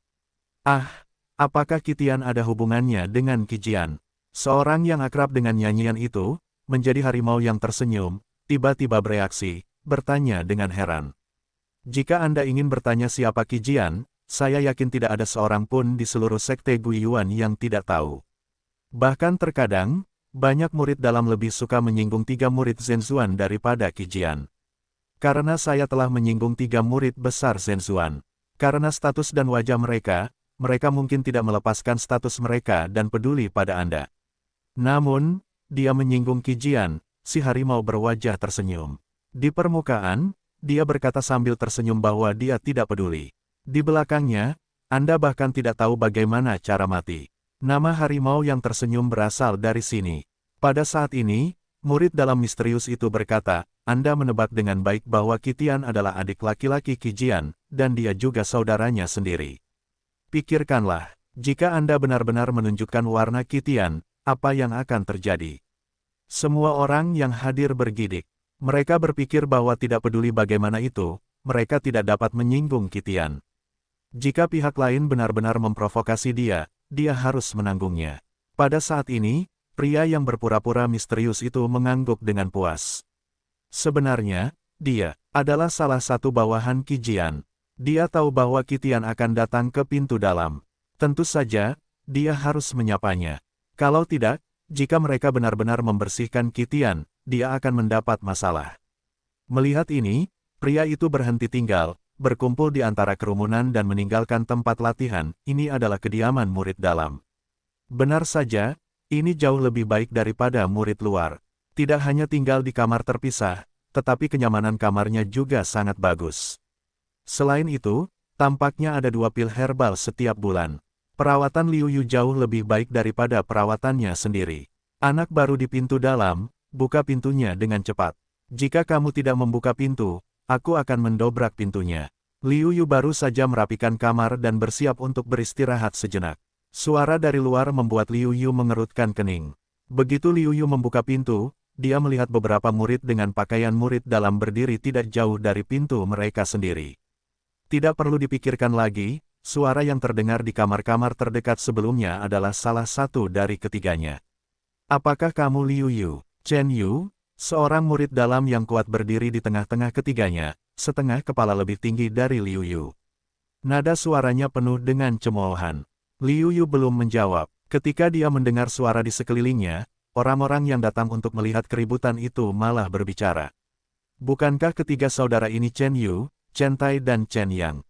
Ah, apakah Qitian ada hubungannya dengan Qijian? Seorang yang akrab dengan nyanyian itu, menjadi harimau yang tersenyum, tiba-tiba bereaksi, bertanya dengan heran. Jika Anda ingin bertanya siapa Qijian, saya yakin tidak ada seorang pun di seluruh sekte Guiyuan yang tidak tahu. Bahkan terkadang, banyak murid dalam lebih suka menyinggung 3 murid Zhenzuan daripada Qijian. Karena saya telah menyinggung 3 murid besar Zhenzuan. Karena status dan wajah mereka, mereka mungkin tidak melepaskan status mereka dan peduli pada Anda. Namun, dia menyinggung Qijian, si harimau berwajah tersenyum. Di permukaan, dia berkata sambil tersenyum bahwa dia tidak peduli. Di belakangnya, Anda bahkan tidak tahu bagaimana cara mati. Nama harimau yang tersenyum berasal dari sini. Pada saat ini, murid dalam misterius itu berkata, Anda menebak dengan baik bahwa Qitian adalah adik laki-laki Qijian, dan dia juga saudaranya sendiri. Pikirkanlah, jika Anda benar-benar menunjukkan warna Qitian, apa yang akan terjadi? Semua orang yang hadir bergidik. Mereka berpikir bahwa tidak peduli bagaimana itu, mereka tidak dapat menyinggung Qitian. Jika pihak lain benar-benar memprovokasi dia harus menanggungnya. Pada saat ini, pria yang berpura-pura misterius itu mengangguk dengan puas. Sebenarnya, dia adalah salah satu bawahan Qijian. Dia tahu bahwa Qitian akan datang ke pintu dalam. Tentu saja, dia harus menyapanya. Kalau tidak, jika mereka benar-benar membersihkan Qitian, dia akan mendapat masalah. Melihat ini, pria itu berhenti tinggal, berkumpul di antara kerumunan dan meninggalkan tempat latihan. Ini adalah kediaman murid dalam. Benar saja, ini jauh lebih baik daripada murid luar. Tidak hanya tinggal di kamar terpisah, tetapi kenyamanan kamarnya juga sangat bagus. Selain itu, tampaknya ada 2 pil herbal setiap bulan. Perawatan Liu Yu jauh lebih baik daripada perawatannya sendiri. Anak baru di pintu dalam, buka pintunya dengan cepat. Jika kamu tidak membuka pintu, aku akan mendobrak pintunya. Liu Yu baru saja merapikan kamar dan bersiap untuk beristirahat sejenak. Suara dari luar membuat Liu Yu mengerutkan kening. Begitu Liu Yu membuka pintu, dia melihat beberapa murid dengan pakaian murid dalam berdiri tidak jauh dari pintu mereka sendiri. Tidak perlu dipikirkan lagi, suara yang terdengar di kamar-kamar terdekat sebelumnya adalah salah satu dari ketiganya. Apakah kamu Liu Yu? Chen Yu? Seorang murid dalam yang kuat berdiri di tengah-tengah ketiganya, setengah kepala lebih tinggi dari Liu Yu. Nada suaranya penuh dengan cemoohan. Liu Yu belum menjawab. Ketika dia mendengar suara di sekelilingnya, orang-orang yang datang untuk melihat keributan itu malah berbicara. Bukankah ketiga saudara ini Chen Yu, Chen Tai dan Chen Yang?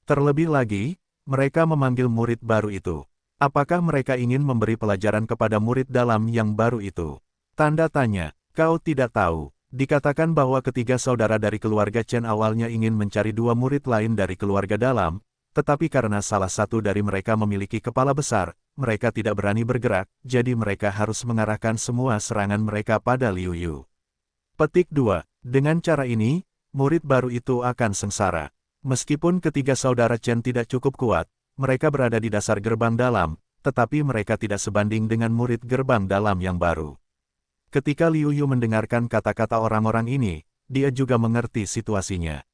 Terlebih lagi, mereka memanggil murid baru itu. Apakah mereka ingin memberi pelajaran kepada murid dalam yang baru itu? Tanda tanya. Kau tidak tahu. Dikatakan bahwa ketiga saudara dari keluarga Chen awalnya ingin mencari 2 murid lain dari keluarga dalam, tetapi karena salah satu dari mereka memiliki kepala besar, mereka tidak berani bergerak, jadi mereka harus mengarahkan semua serangan mereka pada Liu Yu. Petik 2. Dengan cara ini, murid baru itu akan sengsara. Meskipun ketiga saudara Chen tidak cukup kuat, mereka berada di dasar gerbang dalam, tetapi mereka tidak sebanding dengan murid gerbang dalam yang baru. Ketika Liu Yu mendengarkan kata-kata orang-orang ini, dia juga mengerti situasinya.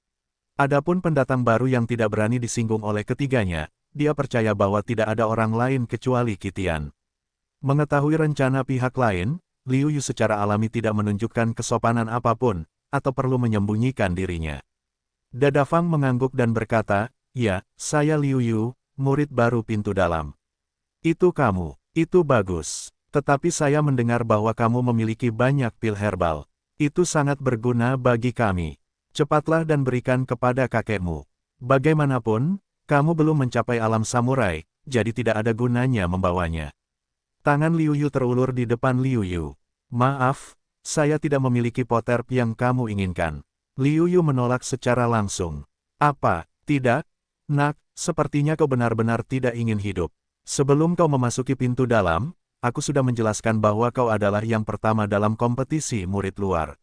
Adapun pendatang baru yang tidak berani disinggung oleh ketiganya, dia percaya bahwa tidak ada orang lain kecuali Qitian. Mengetahui rencana pihak lain, Liu Yu secara alami tidak menunjukkan kesopanan apapun, atau perlu menyembunyikan dirinya. Dadafang mengangguk dan berkata, "Ya, saya Liu Yu, murid baru pintu dalam." "Itu kamu, itu bagus. Tetapi saya mendengar bahwa kamu memiliki banyak pil herbal. Itu sangat berguna bagi kami. Cepatlah dan berikan kepada kakekmu. Bagaimanapun, kamu belum mencapai alam samurai, jadi tidak ada gunanya membawanya." Tangan Liu Yu terulur di depan Liu Yu. "Maaf, saya tidak memiliki poterp yang kamu inginkan." Liu Yu menolak secara langsung. "Apa, tidak? Nak, sepertinya kau benar-benar tidak ingin hidup. Sebelum kau memasuki pintu dalam, aku sudah menjelaskan bahwa kau adalah yang pertama dalam kompetisi murid luar.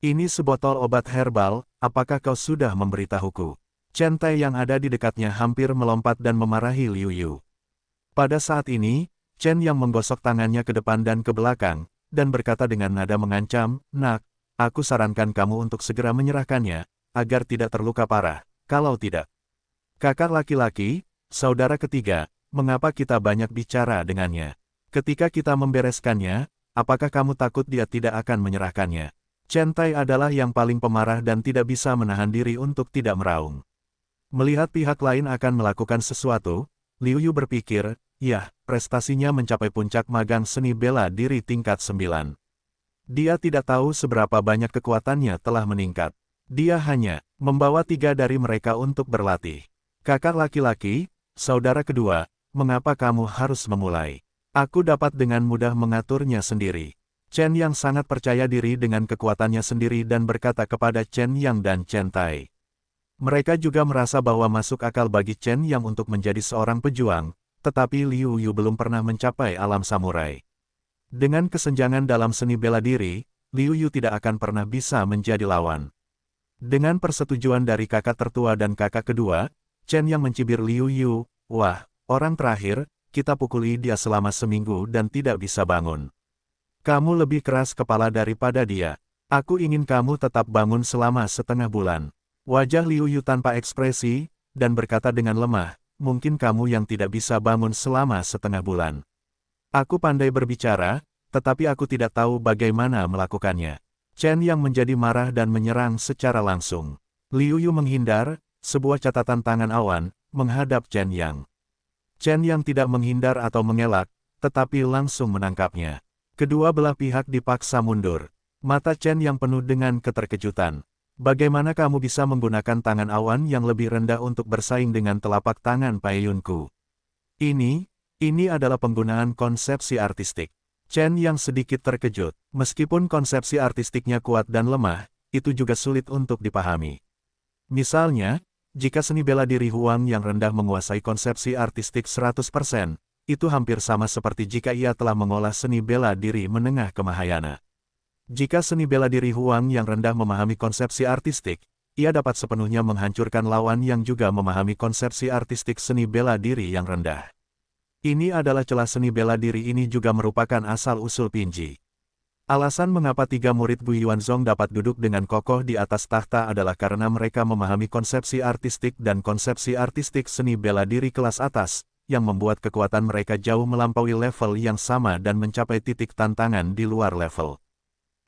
Ini sebotol obat herbal, apakah kau sudah memberitahuku?" Chen Tai yang ada di dekatnya hampir melompat dan memarahi Liu Yu. Pada saat ini, Chen yang menggosok tangannya ke depan dan ke belakang, dan berkata dengan nada mengancam, "Nak, aku sarankan kamu untuk segera menyerahkannya, agar tidak terluka parah, kalau tidak. Kakak laki-laki, saudara ketiga, mengapa kita banyak bicara dengannya? Ketika kita membereskannya, apakah kamu takut dia tidak akan menyerahkannya?" Chen Tai adalah yang paling pemarah dan tidak bisa menahan diri untuk tidak meraung. Melihat pihak lain akan melakukan sesuatu, Liu Yu berpikir, "Yah, prestasinya mencapai puncak magang seni bela diri tingkat 9. Dia tidak tahu seberapa banyak kekuatannya telah meningkat. Dia hanya membawa 3 dari mereka untuk berlatih. Kakak laki-laki, saudara kedua, mengapa kamu harus memulai? Aku dapat dengan mudah mengaturnya sendiri." Chen yang sangat percaya diri dengan kekuatannya sendiri dan berkata kepada Chen Yang dan Chen Tai, Mereka juga merasa bahwa masuk akal bagi Chen Yang untuk menjadi seorang pejuang, tetapi Liu Yu belum pernah mencapai alam samurai. Dengan kesenjangan dalam seni bela diri, Liu Yu tidak akan pernah bisa menjadi lawan. Dengan persetujuan dari kakak tertua dan kakak kedua, Chen Yang mencibir Liu Yu, "Wah, orang terakhir, kita pukuli dia selama seminggu dan tidak bisa bangun. Kamu lebih keras kepala daripada dia. Aku ingin kamu tetap bangun selama setengah bulan." Wajah Liu Yu tanpa ekspresi, dan berkata dengan lemah, "Mungkin kamu yang tidak bisa bangun selama setengah bulan. Aku pandai berbicara, tetapi aku tidak tahu bagaimana melakukannya." Chen Yang menjadi marah dan menyerang secara langsung. Liu Yu menghindar, sebuah catatan tangan awan, menghadap Chen Yang. Chen Yang tidak menghindar atau mengelak, tetapi langsung menangkapnya. Kedua belah pihak dipaksa mundur. Mata Chen Yang penuh dengan keterkejutan. "Bagaimana kamu bisa menggunakan tangan awan yang lebih rendah untuk bersaing dengan telapak tangan Paiyunku? Ini adalah penggunaan konsepsi artistik." Chen Yang sedikit terkejut. Meskipun konsepsi artistiknya kuat dan lemah, itu juga sulit untuk dipahami. Misalnya, jika seni bela diri Huang yang rendah menguasai konsepsi artistik 100%, itu hampir sama seperti jika ia telah mengolah seni bela diri menengah ke Mahayana. Jika seni bela diri Huang yang rendah memahami konsepsi artistik, ia dapat sepenuhnya menghancurkan lawan yang juga memahami konsepsi artistik seni bela diri yang rendah. Ini adalah celah seni bela diri ini juga merupakan asal-usul Pinji. Alasan mengapa 3 murid Gu Yuanzong dapat duduk dengan kokoh di atas tahta adalah karena mereka memahami konsepsi artistik dan konsepsi artistik seni bela diri kelas atas, yang membuat kekuatan mereka jauh melampaui level yang sama dan mencapai titik tantangan di luar level.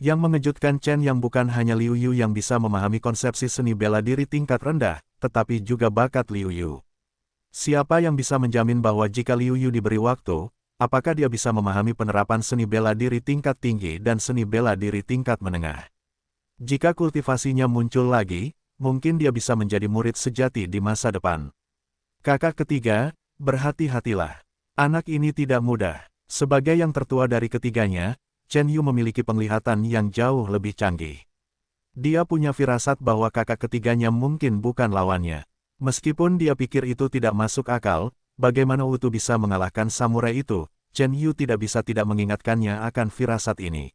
Yang mengejutkan Chen Yang bukan hanya Liu Yu yang bisa memahami konsepsi seni bela diri tingkat rendah, tetapi juga bakat Liu Yu. Siapa yang bisa menjamin bahwa jika Liu Yu diberi waktu, apakah dia bisa memahami penerapan seni bela diri tingkat tinggi dan seni bela diri tingkat menengah? Jika kultivasinya muncul lagi, mungkin dia bisa menjadi murid sejati di masa depan. Kakak ketiga, berhati-hatilah. Anak ini tidak mudah. Sebagai yang tertua dari ketiganya, Chen Yu memiliki penglihatan yang jauh lebih canggih. Dia punya firasat bahwa kakak ketiganya mungkin bukan lawannya. Meskipun dia pikir itu tidak masuk akal, bagaimana Wutu bisa mengalahkan samurai itu, Chen Yu tidak bisa tidak mengingatkannya akan firasat ini.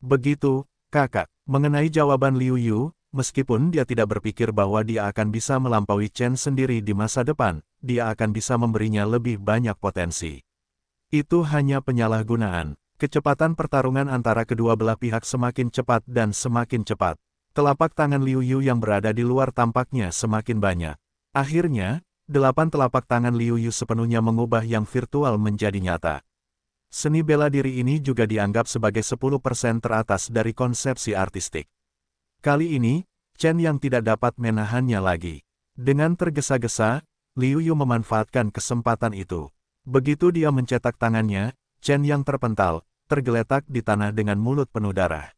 "Begitu, kakak." Mengenai jawaban Liu Yu, meskipun dia tidak berpikir bahwa dia akan bisa melampaui Chen sendiri di masa depan, dia akan bisa memberinya lebih banyak potensi. Itu hanya penyalahgunaan. Kecepatan pertarungan antara kedua belah pihak semakin cepat dan semakin cepat. Telapak tangan Liu Yu yang berada di luar tampaknya semakin banyak. Akhirnya, 8 telapak tangan Liu Yu sepenuhnya mengubah yang virtual menjadi nyata. Seni bela diri ini juga dianggap sebagai 10% teratas dari konsepsi artistik. Kali ini, Chen Yang tidak dapat menahannya lagi. Dengan tergesa-gesa, Liu Yu memanfaatkan kesempatan itu. Begitu dia mencetak tangannya, Chen Yang terpental, tergeletak di tanah dengan mulut penuh darah.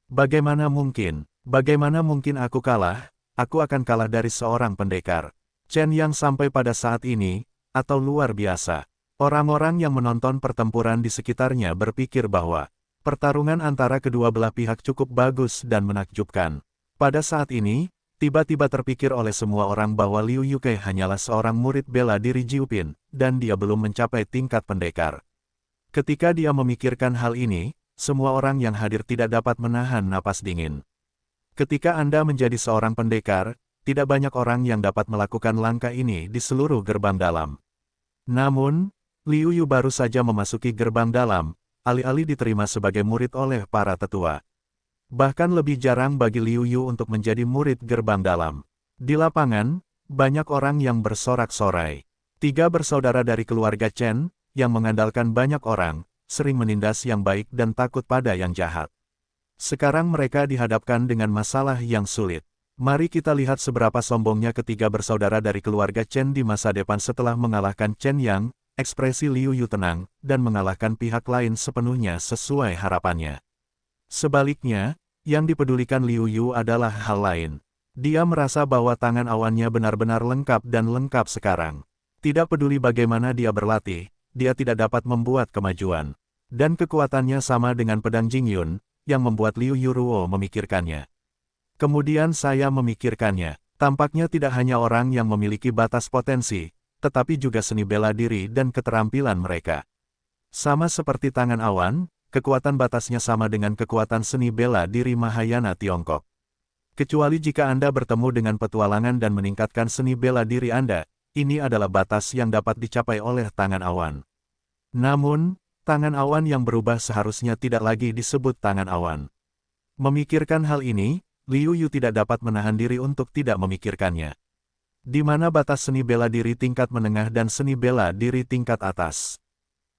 "Bagaimana mungkin? Bagaimana mungkin aku kalah? Aku akan kalah dari seorang pendekar." Chen Yang sampai pada saat ini, atau luar biasa. Orang-orang yang menonton pertempuran di sekitarnya berpikir bahwa pertarungan antara kedua belah pihak cukup bagus dan menakjubkan. Pada saat ini, tiba-tiba terpikir oleh semua orang bahwa Liu Yuke hanyalah seorang murid bela diri Jiupin, dan dia belum mencapai tingkat pendekar. Ketika dia memikirkan hal ini, semua orang yang hadir tidak dapat menahan napas dingin. Ketika Anda menjadi seorang pendekar, tidak banyak orang yang dapat melakukan langkah ini di seluruh gerbang dalam. Namun, Liu Yu baru saja memasuki gerbang dalam, alih-alih diterima sebagai murid oleh para tetua. Bahkan lebih jarang bagi Liu Yu untuk menjadi murid gerbang dalam. Di lapangan, banyak orang yang bersorak-sorai. 3 bersaudara dari keluarga Chen, yang mengandalkan banyak orang, sering menindas yang baik dan takut pada yang jahat. Sekarang mereka dihadapkan dengan masalah yang sulit. Mari kita lihat seberapa sombongnya ketiga bersaudara dari keluarga Chen di masa depan setelah mengalahkan Chen Yang. Ekspresi Liu Yu tenang, dan mengalahkan pihak lain sepenuhnya sesuai harapannya. Sebaliknya, yang dipedulikan Liu Yu adalah hal lain. Dia merasa bahwa tangan awannya benar-benar lengkap dan lengkap sekarang. Tidak peduli bagaimana dia berlatih, dia tidak dapat membuat kemajuan. Dan kekuatannya sama dengan pedang Jingyun, yang membuat Liu Yu Ruo memikirkannya. Kemudian saya memikirkannya, Tampaknya tidak hanya orang yang memiliki batas potensi, tetapi juga seni bela diri dan keterampilan mereka. Sama seperti tangan awan, kekuatan batasnya sama dengan kekuatan seni bela diri Mahayana Tiongkok. Kecuali jika Anda bertemu dengan petualangan dan meningkatkan seni bela diri Anda, ini adalah batas yang dapat dicapai oleh tangan awan. Namun, tangan awan yang berubah seharusnya tidak lagi disebut tangan awan. Memikirkan hal ini, Liu Yu tidak dapat menahan diri untuk tidak memikirkannya. Di mana batas seni bela diri tingkat menengah dan seni bela diri tingkat atas?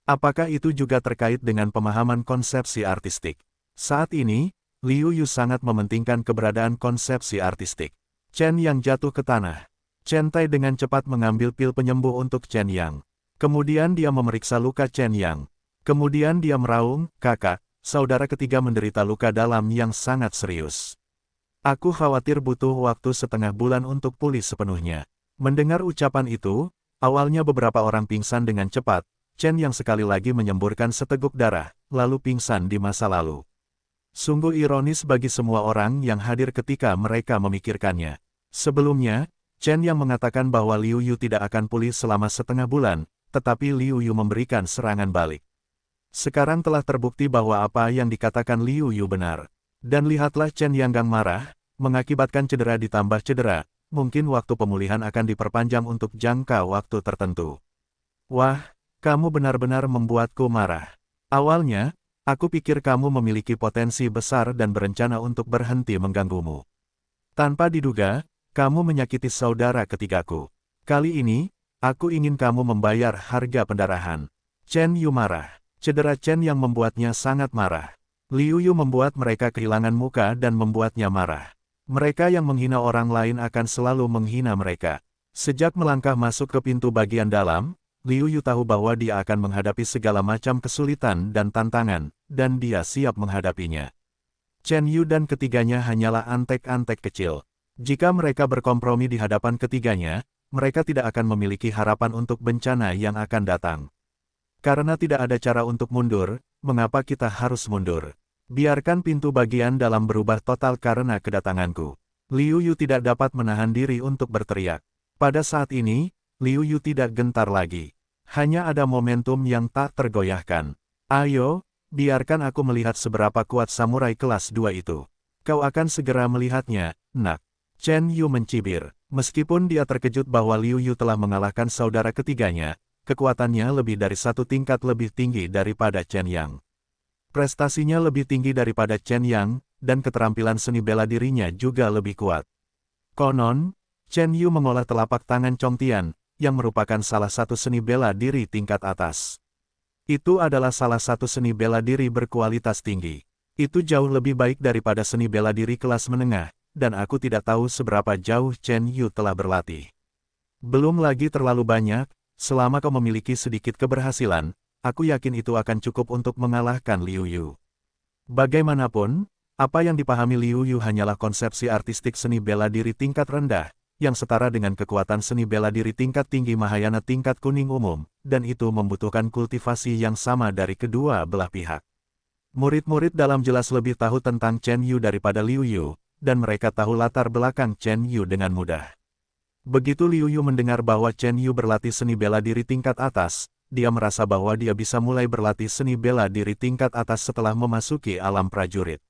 Apakah itu juga terkait dengan pemahaman konsepsi artistik? Saat ini, Liu Yu sangat mementingkan keberadaan konsepsi artistik. Chen Yang jatuh ke tanah. Chen Tai dengan cepat mengambil pil penyembuh untuk Chen Yang. Kemudian dia memeriksa luka Chen Yang. Kemudian dia meraung, "Kakak, saudara ketiga menderita luka dalam yang sangat serius. Aku khawatir butuh waktu setengah bulan untuk pulih sepenuhnya." Mendengar ucapan itu, awalnya beberapa orang pingsan dengan cepat. Chen Yang sekali lagi menyemburkan seteguk darah, lalu pingsan di masa lalu. Sungguh ironis bagi semua orang yang hadir ketika mereka memikirkannya. Sebelumnya, Chen Yang mengatakan bahwa Liu Yu tidak akan pulih selama setengah bulan, tetapi Liu Yu memberikan serangan balik. Sekarang telah terbukti bahwa apa yang dikatakan Liu Yu benar. Dan lihatlah Chen Yang gang marah, mengakibatkan cedera ditambah cedera, mungkin waktu pemulihan akan diperpanjang untuk jangka waktu tertentu. Wah, kamu benar-benar membuatku marah. Awalnya, aku pikir kamu memiliki potensi besar dan berencana untuk berhenti mengganggumu. Tanpa diduga, kamu menyakiti saudara ketigaku. Kali ini, aku ingin kamu membayar harga pendarahan. Chen Yu marah. Cedera Chen Yang membuatnya sangat marah. Liu Yu membuat mereka kehilangan muka dan membuatnya marah. Mereka yang menghina orang lain akan selalu menghina mereka. Sejak melangkah masuk ke pintu bagian dalam, Liu Yu tahu bahwa dia akan menghadapi segala macam kesulitan dan tantangan, dan dia siap menghadapinya. Chen Yu dan ketiganya hanyalah antek-antek kecil. Jika mereka berkompromi di hadapan ketiganya, mereka tidak akan memiliki harapan untuk bencana yang akan datang. Karena tidak ada cara untuk mundur, mengapa kita harus mundur? Biarkan pintu bagian dalam berubah total karena kedatanganku. Liu Yu tidak dapat menahan diri untuk berteriak. Pada saat ini, Liu Yu tidak gentar lagi. Hanya ada momentum yang tak tergoyahkan. Ayo, biarkan aku melihat seberapa kuat samurai kelas 2 itu. Kau akan segera melihatnya, nak. Chen Yu mencibir. Meskipun dia terkejut bahwa Liu Yu telah mengalahkan saudara ketiganya, kekuatannya lebih dari satu tingkat lebih tinggi daripada Chen Yang. Prestasinya lebih tinggi daripada Chen Yang, dan keterampilan seni bela dirinya juga lebih kuat. Konon, Chen Yu mengolah telapak tangan Chong Tian, yang merupakan salah satu seni bela diri tingkat atas. Itu adalah salah satu seni bela diri berkualitas tinggi. Itu jauh lebih baik daripada seni bela diri kelas menengah, dan aku tidak tahu seberapa jauh Chen Yu telah berlatih. Belum lagi terlalu banyak. Selama kau memiliki sedikit keberhasilan, aku yakin itu akan cukup untuk mengalahkan Liu Yu. Bagaimanapun, apa yang dipahami Liu Yu hanyalah konsepsi artistik seni bela diri tingkat rendah, yang setara dengan kekuatan seni bela diri tingkat tinggi Mahayana tingkat kuning umum, dan itu membutuhkan kultivasi yang sama dari kedua belah pihak. Murid-murid dalam jelas lebih tahu tentang Chen Yu daripada Liu Yu, dan mereka tahu latar belakang Chen Yu dengan mudah. Begitu Liu Yu mendengar bahwa Chen Yu berlatih seni bela diri tingkat atas, dia merasa bahwa dia bisa mulai berlatih seni bela diri tingkat atas setelah memasuki alam prajurit.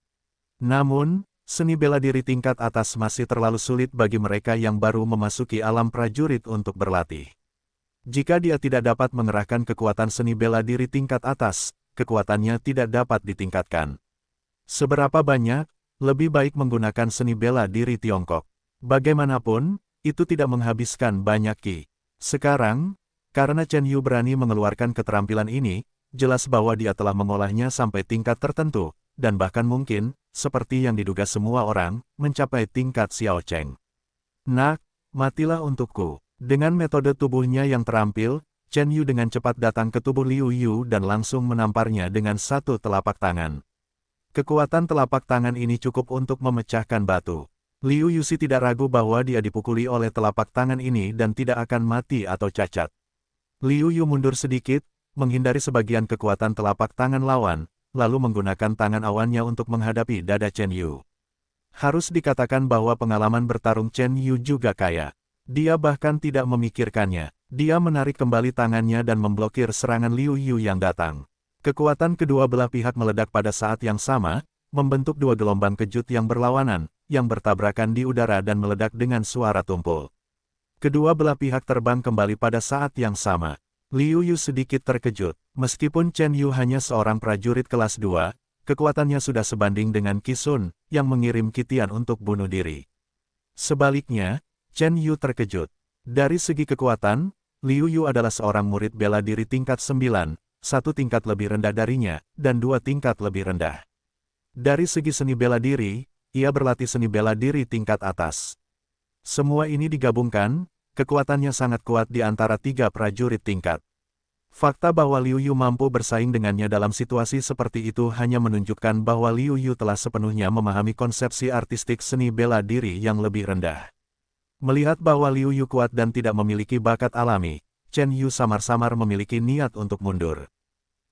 Namun, seni bela diri tingkat atas masih terlalu sulit bagi mereka yang baru memasuki alam prajurit untuk berlatih. Jika dia tidak dapat mengerahkan kekuatan seni bela diri tingkat atas, kekuatannya tidak dapat ditingkatkan. Seberapa banyak, lebih baik menggunakan seni bela diri Tiongkok. Bagaimanapun, itu tidak menghabiskan banyak ki. Sekarang, karena Chen Yu berani mengeluarkan keterampilan ini, jelas bahwa dia telah mengolahnya sampai tingkat tertentu, dan bahkan mungkin, seperti yang diduga semua orang, mencapai tingkat Xiao Cheng. Nak, matilah untukku. Dengan metode tubuhnya yang terampil, Chen Yu dengan cepat datang ke tubuh Liu Yu dan langsung menamparnya dengan satu telapak tangan. Kekuatan telapak tangan ini cukup untuk memecahkan batu. Liu Yusi tidak ragu bahwa dia dipukuli oleh telapak tangan ini dan tidak akan mati atau cacat. Liu Yu mundur sedikit, menghindari sebagian kekuatan telapak tangan lawan, lalu menggunakan tangan awannya untuk menghadapi dada Chen Yu. Harus dikatakan bahwa pengalaman bertarung Chen Yu juga kaya. Dia bahkan tidak memikirkannya. Dia menarik kembali tangannya dan memblokir serangan Liu Yu yang datang. Kekuatan kedua belah pihak meledak pada saat yang sama, membentuk dua gelombang kejut yang berlawanan, yang bertabrakan di udara dan meledak dengan suara tumpul. Kedua belah pihak terbang kembali pada saat yang sama. Liu Yu sedikit terkejut. Meskipun Chen Yu hanya seorang prajurit kelas 2, kekuatannya sudah sebanding dengan Qi Sun, yang mengirim Qi Tian untuk bunuh diri. Sebaliknya, Chen Yu terkejut. Dari segi kekuatan, Liu Yu adalah seorang murid bela diri tingkat 9, satu tingkat lebih rendah darinya, dan dua tingkat lebih rendah. Dari segi seni bela diri, ia berlatih seni bela diri tingkat atas. Semua ini digabungkan, kekuatannya sangat kuat di antara tiga prajurit tingkat. Fakta bahwa Liu Yu mampu bersaing dengannya dalam situasi seperti itu hanya menunjukkan bahwa Liu Yu telah sepenuhnya memahami konsepsi artistik seni bela diri yang lebih rendah. Melihat bahwa Liu Yu kuat dan tidak memiliki bakat alami, Chen Yu samar-samar memiliki niat untuk mundur.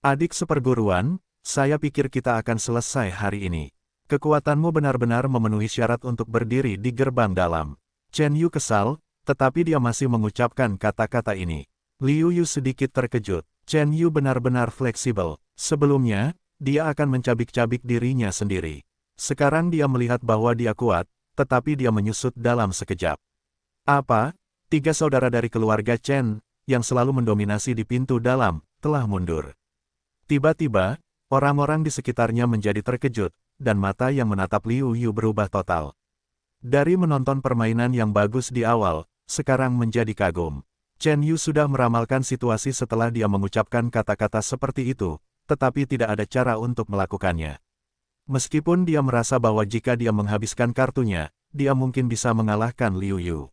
Adik seperguruan, saya pikir kita akan selesai hari ini. Kekuatanmu benar-benar memenuhi syarat untuk berdiri di gerbang dalam. Chen Yu kesal, tetapi dia masih mengucapkan kata-kata ini. Liu Yu sedikit terkejut. Chen Yu benar-benar fleksibel. Sebelumnya, dia akan mencabik-cabik dirinya sendiri. Sekarang dia melihat bahwa dia kuat, tetapi dia menyusut dalam sekejap. Apa? Tiga saudara dari keluarga Chen, yang selalu mendominasi di pintu dalam, telah mundur. Tiba-tiba, orang-orang di sekitarnya menjadi terkejut, dan mata yang menatap Liu Yu berubah total. Dari menonton permainan yang bagus di awal, sekarang menjadi kagum. Chen Yu sudah meramalkan situasi setelah dia mengucapkan kata-kata seperti itu, tetapi tidak ada cara untuk melakukannya. Meskipun dia merasa bahwa jika dia menghabiskan kartunya, dia mungkin bisa mengalahkan Liu Yu.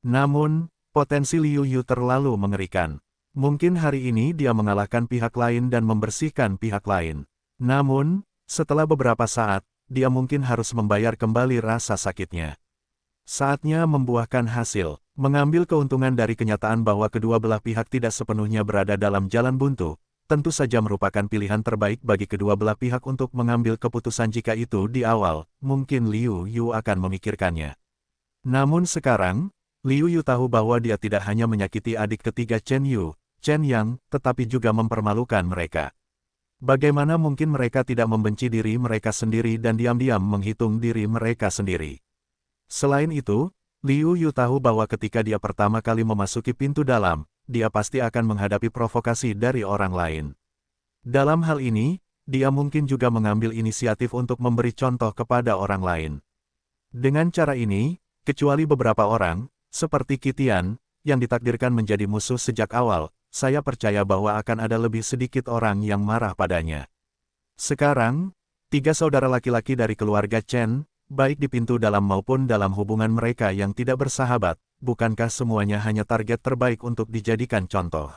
Namun, potensi Liu Yu terlalu mengerikan. Mungkin hari ini dia mengalahkan pihak lain dan membersihkan pihak lain. Namun, setelah beberapa saat, dia mungkin harus membayar kembali rasa sakitnya. Saatnya membuahkan hasil, mengambil keuntungan dari kenyataan bahwa kedua belah pihak tidak sepenuhnya berada dalam jalan buntu, tentu saja merupakan pilihan terbaik bagi kedua belah pihak untuk mengambil keputusan jika itu di awal, mungkin Liu Yu akan memikirkannya. Namun sekarang, Liu Yu tahu bahwa dia tidak hanya menyakiti adik ketiga Chen Yu, Chen Yang, tetapi juga mempermalukan mereka. Bagaimana mungkin mereka tidak membenci diri mereka sendiri dan diam-diam menghitung diri mereka sendiri? Selain itu, Liu Yu tahu bahwa ketika dia pertama kali memasuki pintu dalam, dia pasti akan menghadapi provokasi dari orang lain. Dalam hal ini, dia mungkin juga mengambil inisiatif untuk memberi contoh kepada orang lain. Dengan cara ini, kecuali beberapa orang, seperti Qi Tian, yang ditakdirkan menjadi musuh sejak awal, saya percaya bahwa akan ada lebih sedikit orang yang marah padanya. Sekarang, tiga saudara laki-laki dari keluarga Chen, baik di pintu dalam maupun dalam hubungan mereka yang tidak bersahabat, bukankah semuanya hanya target terbaik untuk dijadikan contoh?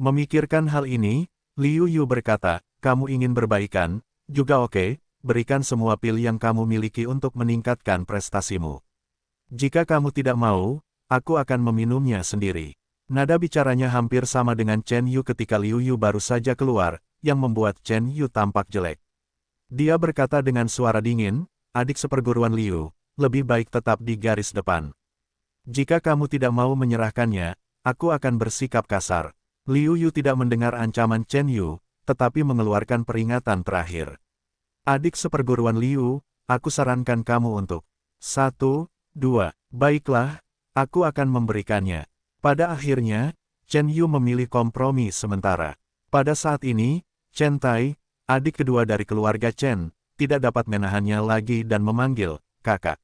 Memikirkan hal ini, Liu Yu berkata, kamu ingin berbaikan, juga oke, berikan semua pil yang kamu miliki untuk meningkatkan prestasimu. Jika kamu tidak mau, aku akan meminumnya sendiri. Nada bicaranya hampir sama dengan Chen Yu ketika Liu Yu baru saja keluar, yang membuat Chen Yu tampak jelek. Dia berkata dengan suara dingin, adik seperguruan Liu, lebih baik tetap di garis depan. Jika kamu tidak mau menyerahkannya, aku akan bersikap kasar. Liu Yu tidak mendengar ancaman Chen Yu, tetapi mengeluarkan peringatan terakhir. Adik seperguruan Liu, aku sarankan kamu untuk 1, 2, baiklah, aku akan memberikannya. Pada akhirnya, Chen Yu memilih kompromi sementara. Pada saat ini, Chen Tai, adik kedua dari keluarga Chen, tidak dapat menahannya lagi dan memanggil, kakak.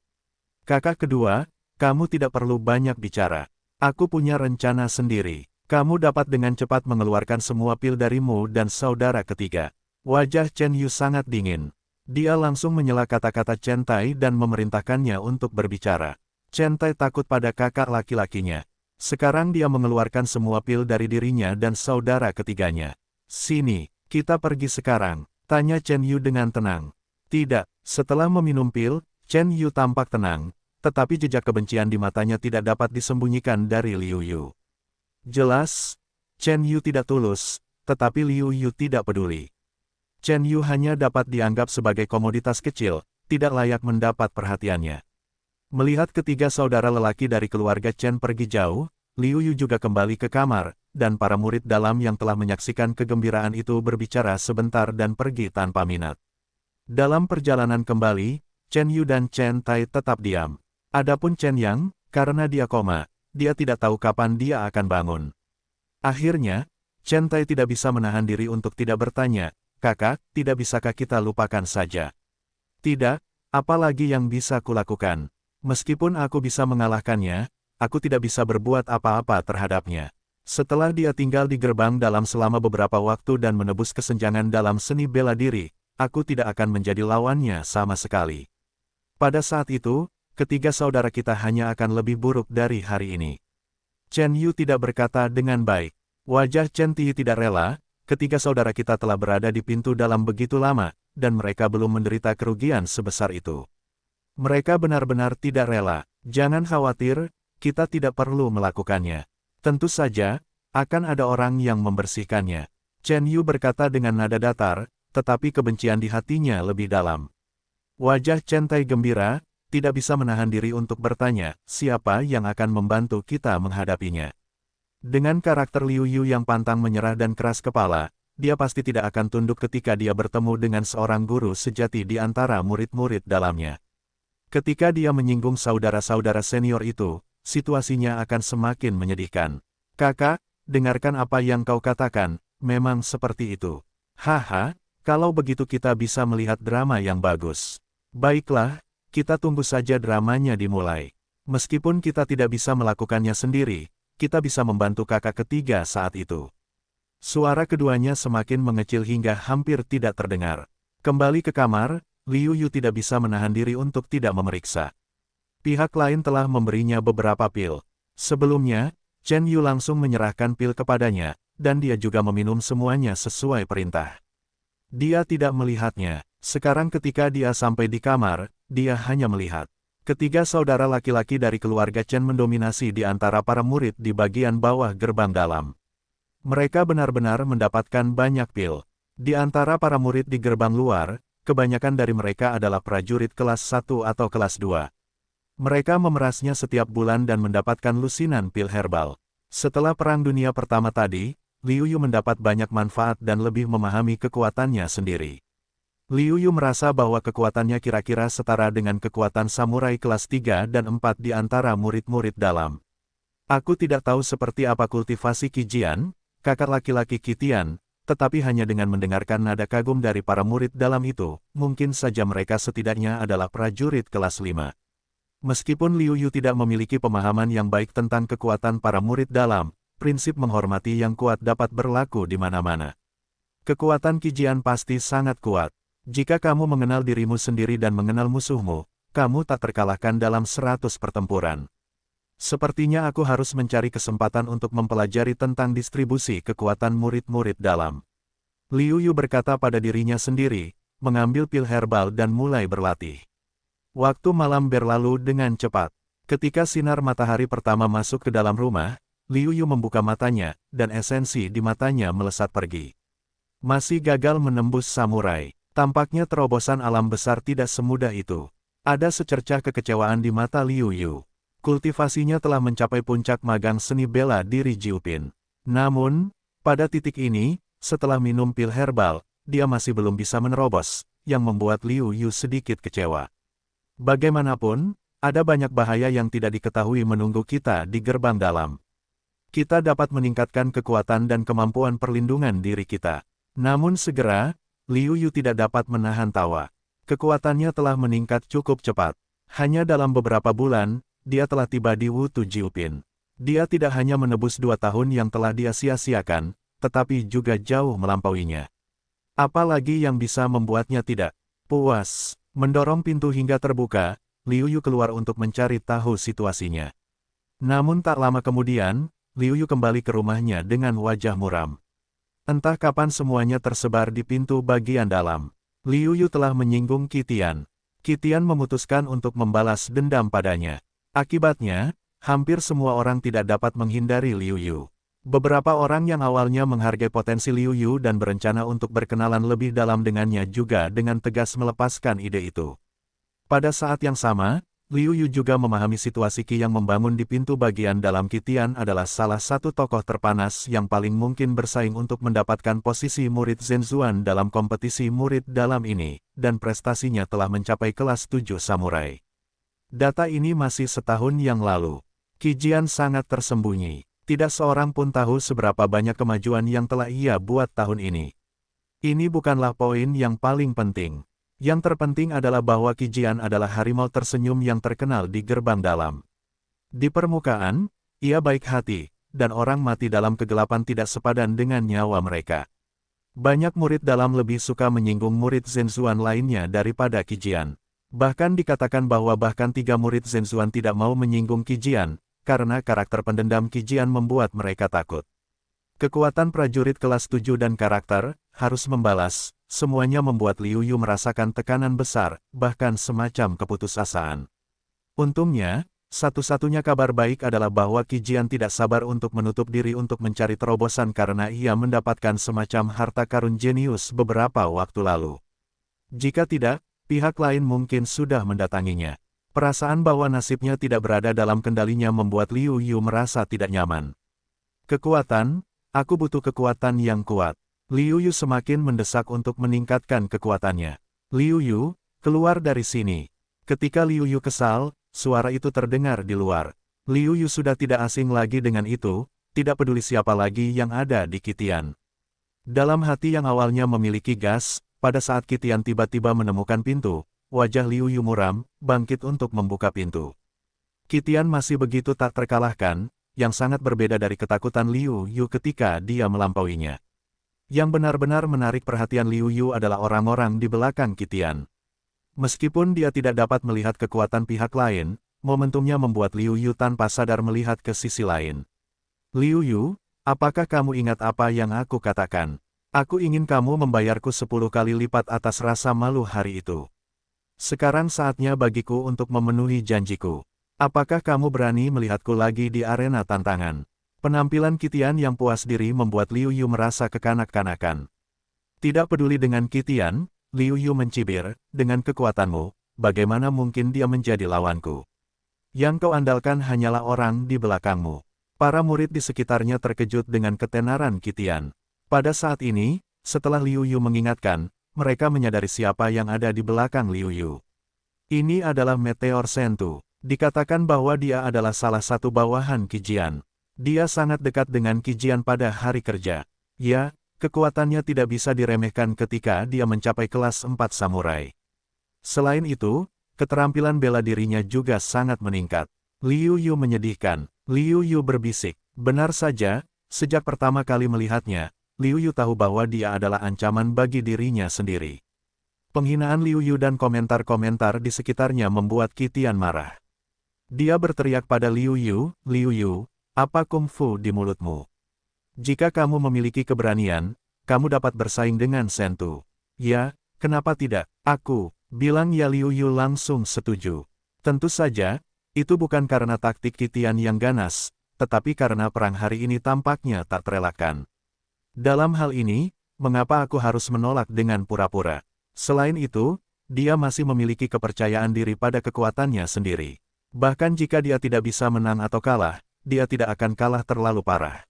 Kakak kedua, kamu tidak perlu banyak bicara. Aku punya rencana sendiri. Kamu dapat dengan cepat mengeluarkan semua pil darimu dan saudara ketiga. Wajah Chen Yu sangat dingin. Dia langsung menyela kata-kata Chen Tai dan memerintahkannya untuk berbicara. Chen Tai takut pada kakak laki-lakinya. Sekarang dia mengeluarkan semua pil dari dirinya dan saudara ketiganya. Sini, kita pergi sekarang, tanya Chen Yu dengan tenang. Tidak, setelah meminum pil, Chen Yu tampak tenang, tetapi jejak kebencian di matanya tidak dapat disembunyikan dari Liu Yu. Jelas, Chen Yu tidak tulus, tetapi Liu Yu tidak peduli. Chen Yu hanya dapat dianggap sebagai komoditas kecil, tidak layak mendapat perhatiannya. Melihat ketiga saudara lelaki dari keluarga Chen pergi jauh, Liu Yu juga kembali ke kamar, dan para murid dalam yang telah menyaksikan kegembiraan itu berbicara sebentar dan pergi tanpa minat. Dalam perjalanan kembali, Chen Yu dan Chen Tai tetap diam. Adapun Chen Yang, karena dia koma, dia tidak tahu kapan dia akan bangun. Akhirnya, Chen Tai tidak bisa menahan diri untuk tidak bertanya, "Kakak, tidak bisakah kita lupakan saja?" "Tidak, apalagi yang bisa kulakukan. Meskipun aku bisa mengalahkannya, aku tidak bisa berbuat apa-apa terhadapnya." Setelah dia tinggal di gerbang dalam selama beberapa waktu dan menebus kesenjangan dalam seni bela diri, aku tidak akan menjadi lawannya sama sekali. Pada saat itu, ketiga saudara kita hanya akan lebih buruk dari hari ini. Chen Yu tidak berkata dengan baik. Wajah Chen Ti tidak rela, ketiga saudara kita telah berada di pintu dalam begitu lama, dan mereka belum menderita kerugian sebesar itu. Mereka benar-benar tidak rela. Jangan khawatir, kita tidak perlu melakukannya. Tentu saja, akan ada orang yang membersihkannya. Chen Yu berkata dengan nada datar, tetapi kebencian di hatinya lebih dalam. Wajah Chen Tai gembira, tidak bisa menahan diri untuk bertanya, siapa yang akan membantu kita menghadapinya. Dengan karakter Liu Yu yang pantang menyerah dan keras kepala, dia pasti tidak akan tunduk ketika dia bertemu dengan seorang guru sejati di antara murid-murid dalamnya. Ketika dia menyinggung saudara-saudara senior itu, situasinya akan semakin menyedihkan. "Kakak, dengarkan apa yang kau katakan, memang seperti itu. Haha, kalau begitu kita bisa melihat drama yang bagus. Baiklah, kita tunggu saja dramanya dimulai. Meskipun kita tidak bisa melakukannya sendiri, kita bisa membantu kakak ketiga saat itu." Suara keduanya semakin mengecil hingga hampir tidak terdengar. Kembali ke kamar, Liu Yu tidak bisa menahan diri untuk tidak memeriksa. Pihak lain telah memberinya beberapa pil. Sebelumnya, Chen Yu langsung menyerahkan pil kepadanya, dan dia juga meminum semuanya sesuai perintah. Dia tidak melihatnya. Sekarang ketika dia sampai di kamar, dia hanya melihat. Ketiga saudara laki-laki dari keluarga Chen mendominasi di antara para murid di bagian bawah gerbang dalam. Mereka benar-benar mendapatkan banyak pil. Di antara para murid di gerbang luar, kebanyakan dari mereka adalah prajurit kelas 1 atau kelas 2. Mereka memerasnya setiap bulan dan mendapatkan lusinan pil herbal. Setelah Perang Dunia Pertama tadi, Liu Yu mendapat banyak manfaat dan lebih memahami kekuatannya sendiri. Liu Yu merasa bahwa kekuatannya kira-kira setara dengan kekuatan samurai kelas 3 dan 4 di antara murid-murid dalam. "Aku tidak tahu seperti apa kultivasi Kijian, kakak laki-laki Kitian, tetapi hanya dengan mendengarkan nada kagum dari para murid dalam itu, mungkin saja mereka setidaknya adalah prajurit kelas 5. Meskipun Liu Yu tidak memiliki pemahaman yang baik tentang kekuatan para murid dalam, prinsip menghormati yang kuat dapat berlaku di mana-mana. Kekuatan Kijian pasti sangat kuat. Jika kamu mengenal dirimu sendiri dan mengenal musuhmu, kamu tak terkalahkan dalam 100 pertempuran. Sepertinya aku harus mencari kesempatan untuk mempelajari tentang distribusi kekuatan murid-murid dalam." Liu Yu berkata pada dirinya sendiri, mengambil pil herbal dan mulai berlatih. Waktu malam berlalu dengan cepat. Ketika sinar matahari pertama masuk ke dalam rumah, Liu Yu membuka matanya, dan esensi di matanya melesat pergi. Masih gagal menembus samurai. Tampaknya terobosan alam besar tidak semudah itu. Ada secercah kekecewaan di mata Liu Yu. Kultivasinya telah mencapai puncak magang seni bela diri Jiupin. Namun, pada titik ini, setelah minum pil herbal, dia masih belum bisa menerobos, yang membuat Liu Yu sedikit kecewa. Bagaimanapun, ada banyak bahaya yang tidak diketahui menunggu kita di gerbang dalam. Kita dapat meningkatkan kekuatan dan kemampuan perlindungan diri kita. Namun segera, Liu Yu tidak dapat menahan tawa. Kekuatannya telah meningkat cukup cepat. Hanya dalam beberapa bulan, dia telah tiba di Wutu Jiupin. Dia tidak hanya menebus 2 tahun yang telah dia sia-siakan, tetapi juga jauh melampauinya. Apalagi yang bisa membuatnya tidak puas. Mendorong pintu hingga terbuka, Liu Yu keluar untuk mencari tahu situasinya. Namun tak lama kemudian, Liu Yu kembali ke rumahnya dengan wajah muram. Entah kapan semuanya tersebar di pintu bagian dalam. Liu Yu telah menyinggung Kitian. Kitian memutuskan untuk membalas dendam padanya. Akibatnya, hampir semua orang tidak dapat menghindari Liu Yu. Beberapa orang yang awalnya menghargai potensi Liu Yu dan berencana untuk berkenalan lebih dalam dengannya juga dengan tegas melepaskan ide itu. Pada saat yang sama, Liu Yu juga memahami situasi Qi yang membangun di pintu bagian dalam Qitian adalah salah satu tokoh terpanas yang paling mungkin bersaing untuk mendapatkan posisi murid Zhenzuan dalam kompetisi murid dalam ini, dan prestasinya telah mencapai kelas 7 samurai. Data ini masih setahun yang lalu. Qi Jian sangat tersembunyi. Tidak seorang pun tahu seberapa banyak kemajuan yang telah ia buat tahun ini. Ini bukanlah poin yang paling penting. Yang terpenting adalah bahwa Qi Jian adalah harimau tersenyum yang terkenal di gerbang dalam. Di permukaan, ia baik hati, dan orang mati dalam kegelapan tidak sepadan dengan nyawa mereka. Banyak murid dalam lebih suka menyinggung murid Zhenzuan lainnya daripada Qi Jian. Bahkan dikatakan bahwa bahkan 3 murid Zhenzuan tidak mau menyinggung Qi Jian, karena karakter pendendam Qi Jian membuat mereka takut. Kekuatan prajurit kelas 7 dan karakter, harus membalas, semuanya membuat Liu Yu merasakan tekanan besar, bahkan semacam keputusasaan. Untungnya, satu-satunya kabar baik adalah bahwa Qi Jian tidak sabar untuk menutup diri untuk mencari terobosan karena ia mendapatkan semacam harta karun jenius beberapa waktu lalu. Jika tidak, pihak lain mungkin sudah mendatanginya. Perasaan bahwa nasibnya tidak berada dalam kendalinya membuat Liu Yu merasa tidak nyaman. Kekuatan, aku butuh kekuatan yang kuat. Liu Yu semakin mendesak untuk meningkatkan kekuatannya. Liu Yu, keluar dari sini. Ketika Liu Yu kesal, suara itu terdengar di luar. Liu Yu sudah tidak asing lagi dengan itu, tidak peduli siapa lagi yang ada di Qitian. Dalam hati yang awalnya memiliki gas, pada saat Qitian tiba-tiba menemukan pintu, wajah Liu Yu muram, bangkit untuk membuka pintu. Qitian masih begitu tak terkalahkan, yang sangat berbeda dari ketakutan Liu Yu ketika dia melampauinya. Yang benar-benar menarik perhatian Liu Yu adalah orang-orang di belakang Qitian. Meskipun dia tidak dapat melihat kekuatan pihak lain, momentumnya membuat Liu Yu tanpa sadar melihat ke sisi lain. Liu Yu, apakah kamu ingat apa yang aku katakan? Aku ingin kamu membayarku 10 kali lipat atas rasa malu hari itu. Sekarang saatnya bagiku untuk memenuhi janjiku. Apakah kamu berani melihatku lagi di arena tantangan? Penampilan Qitian yang puas diri membuat Liu Yu merasa kekanak-kanakan. Tidak peduli dengan Qitian, Liu Yu mencibir, dengan kekuatanmu, bagaimana mungkin dia menjadi lawanku? Yang kau andalkan hanyalah orang di belakangmu. Para murid di sekitarnya terkejut dengan ketenaran Qitian. Pada saat ini, setelah Liu Yu mengingatkan, mereka menyadari siapa yang ada di belakang Liu Yu. Ini adalah Meteor Sentu. Dikatakan bahwa dia adalah salah satu bawahan Qi Jian. Dia sangat dekat dengan Qi Jian pada hari kerja. Ya, kekuatannya tidak bisa diremehkan ketika dia mencapai kelas 4 samurai. Selain itu, keterampilan bela dirinya juga sangat meningkat. Liu Yu menyedihkan. Liu Yu berbisik. Benar saja, sejak pertama kali melihatnya, Liu Yu tahu bahwa dia adalah ancaman bagi dirinya sendiri. Penghinaan Liu Yu dan komentar-komentar di sekitarnya membuat Qitian marah. Dia berteriak pada Liu Yu, "Liu Yu, apa kungfu di mulutmu? Jika kamu memiliki keberanian, kamu dapat bersaing dengan Sentu." "Ya, kenapa tidak?" "Aku," bilang ya. Liu Yu langsung setuju. Tentu saja, itu bukan karena taktik Qitian yang ganas, tetapi karena perang hari ini tampaknya tak terelakkan. Dalam hal ini, mengapa aku harus menolak dengan pura-pura? Selain itu, dia masih memiliki kepercayaan diri pada kekuatannya sendiri. Bahkan jika dia tidak bisa menang atau kalah, dia tidak akan kalah terlalu parah.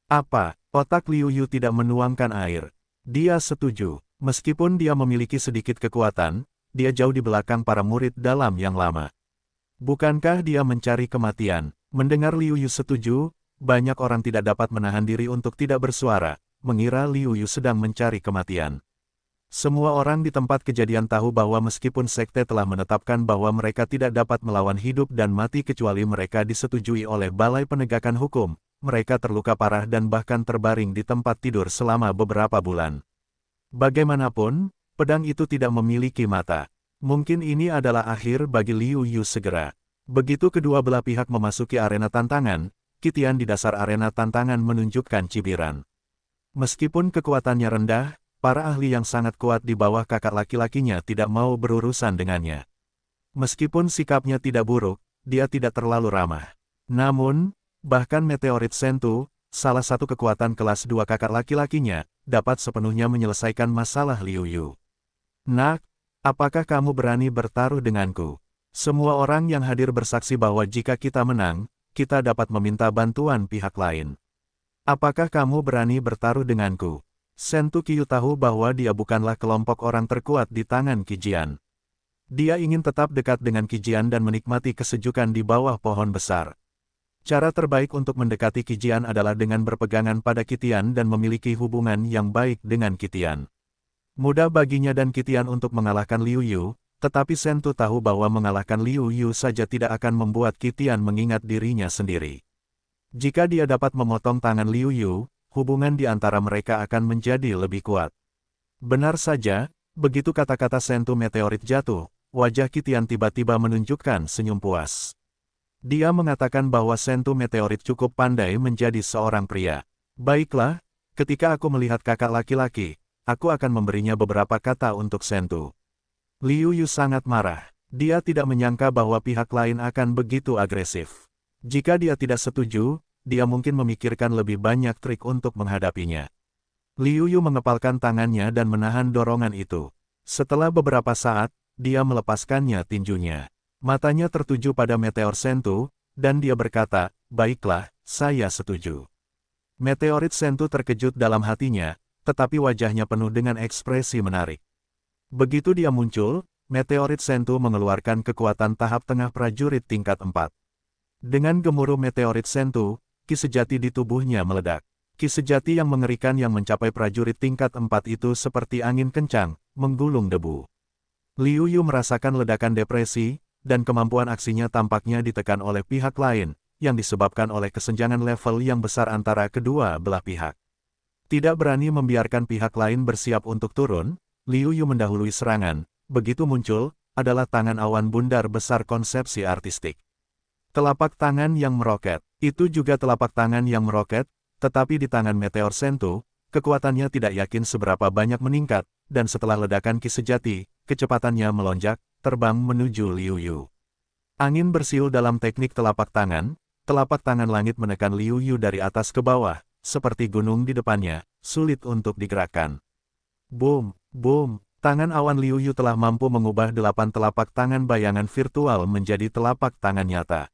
Apa? Otak Liu Yu tidak menuangkan air. Dia setuju. Meskipun dia memiliki sedikit kekuatan, dia jauh di belakang para murid dalam yang lama. Bukankah dia mencari kematian? Mendengar Liu Yu setuju, banyak orang tidak dapat menahan diri untuk tidak bersuara, mengira Liu Yu sedang mencari kematian. Semua orang di tempat kejadian tahu bahwa meskipun sekte telah menetapkan bahwa mereka tidak dapat melawan hidup dan mati kecuali mereka disetujui oleh Balai Penegakan Hukum, mereka terluka parah dan bahkan terbaring di tempat tidur selama beberapa bulan. Bagaimanapun, pedang itu tidak memiliki mata. Mungkin ini adalah akhir bagi Liu Yu segera. Begitu kedua belah pihak memasuki arena tantangan, Qitian di dasar arena tantangan menunjukkan cibiran. Meskipun kekuatannya rendah, para ahli yang sangat kuat di bawah kakak laki-lakinya tidak mau berurusan dengannya. Meskipun sikapnya tidak buruk, dia tidak terlalu ramah. Namun, bahkan meteorit Sentu, salah satu kekuatan kelas 2 kakak laki-lakinya, dapat sepenuhnya menyelesaikan masalah Liu Yu. Nak, Apakah kamu berani bertaruh denganku? Semua orang yang hadir bersaksi bahwa jika kita menang, kita dapat meminta bantuan pihak lain. Apakah kamu berani bertaruh denganku? Sentu Qiyu tahu bahwa dia bukanlah kelompok orang terkuat di tangan Qi Jian. Dia ingin tetap dekat dengan Qi Jian dan menikmati kesejukan di bawah pohon besar. Cara terbaik untuk mendekati Qi Jian adalah dengan berpegangan pada Qi Tian dan memiliki hubungan yang baik dengan Qi Tian. Mudah baginya dan Qi Tian untuk mengalahkan Liu Yu, tetapi Sentu tahu bahwa mengalahkan Liu Yu saja tidak akan membuat Qi Tian mengingat dirinya sendiri. Jika dia dapat memotong tangan Liu Yu, hubungan di antara mereka akan menjadi lebih kuat. Benar saja, begitu kata-kata Sentu meteorit jatuh, wajah Qi Tian tiba-tiba menunjukkan senyum puas. Dia mengatakan bahwa Sentu meteorit cukup pandai menjadi seorang pria. Baiklah, ketika aku melihat kakak laki-laki, aku akan memberinya beberapa kata untuk Sentu. Liu Yu sangat marah. Dia tidak menyangka bahwa pihak lain akan begitu agresif. Jika dia tidak setuju, dia mungkin memikirkan lebih banyak trik untuk menghadapinya. Liu Yu mengepalkan tangannya dan menahan dorongan itu. Setelah beberapa saat, dia melepaskannya tinjunya. Matanya tertuju pada meteor Sentu, dan dia berkata, "Baiklah, saya setuju." Meteorit Sentu terkejut dalam hatinya, tetapi wajahnya penuh dengan ekspresi menarik. Begitu dia muncul, meteorit Sentu mengeluarkan kekuatan tahap tengah prajurit tingkat 4. Dengan gemuruh meteorit Sentu, ki sejati di tubuhnya meledak. Ki sejati yang mengerikan yang mencapai prajurit tingkat 4 itu seperti angin kencang, menggulung debu. Liu Yu merasakan ledakan depresi, dan kemampuan aksinya tampaknya ditekan oleh pihak lain, yang disebabkan oleh kesenjangan level yang besar antara kedua belah pihak. Tidak berani membiarkan pihak lain bersiap untuk turun, Liu Yu mendahului serangan. Begitu muncul, adalah tangan awan bundar besar konsepsi artistik. Telapak tangan yang meroket. Itu juga telapak tangan yang meroket, tetapi di tangan meteor Sentu, kekuatannya tidak yakin seberapa banyak meningkat, dan setelah ledakan ki sejati, kecepatannya melonjak, terbang menuju Liu Yu. Angin bersiul dalam teknik telapak tangan langit menekan Liu Yu dari atas ke bawah, seperti gunung di depannya, sulit untuk digerakkan. Boom, boom, tangan awan Liu Yu telah mampu mengubah 8 telapak tangan bayangan virtual menjadi telapak tangan nyata.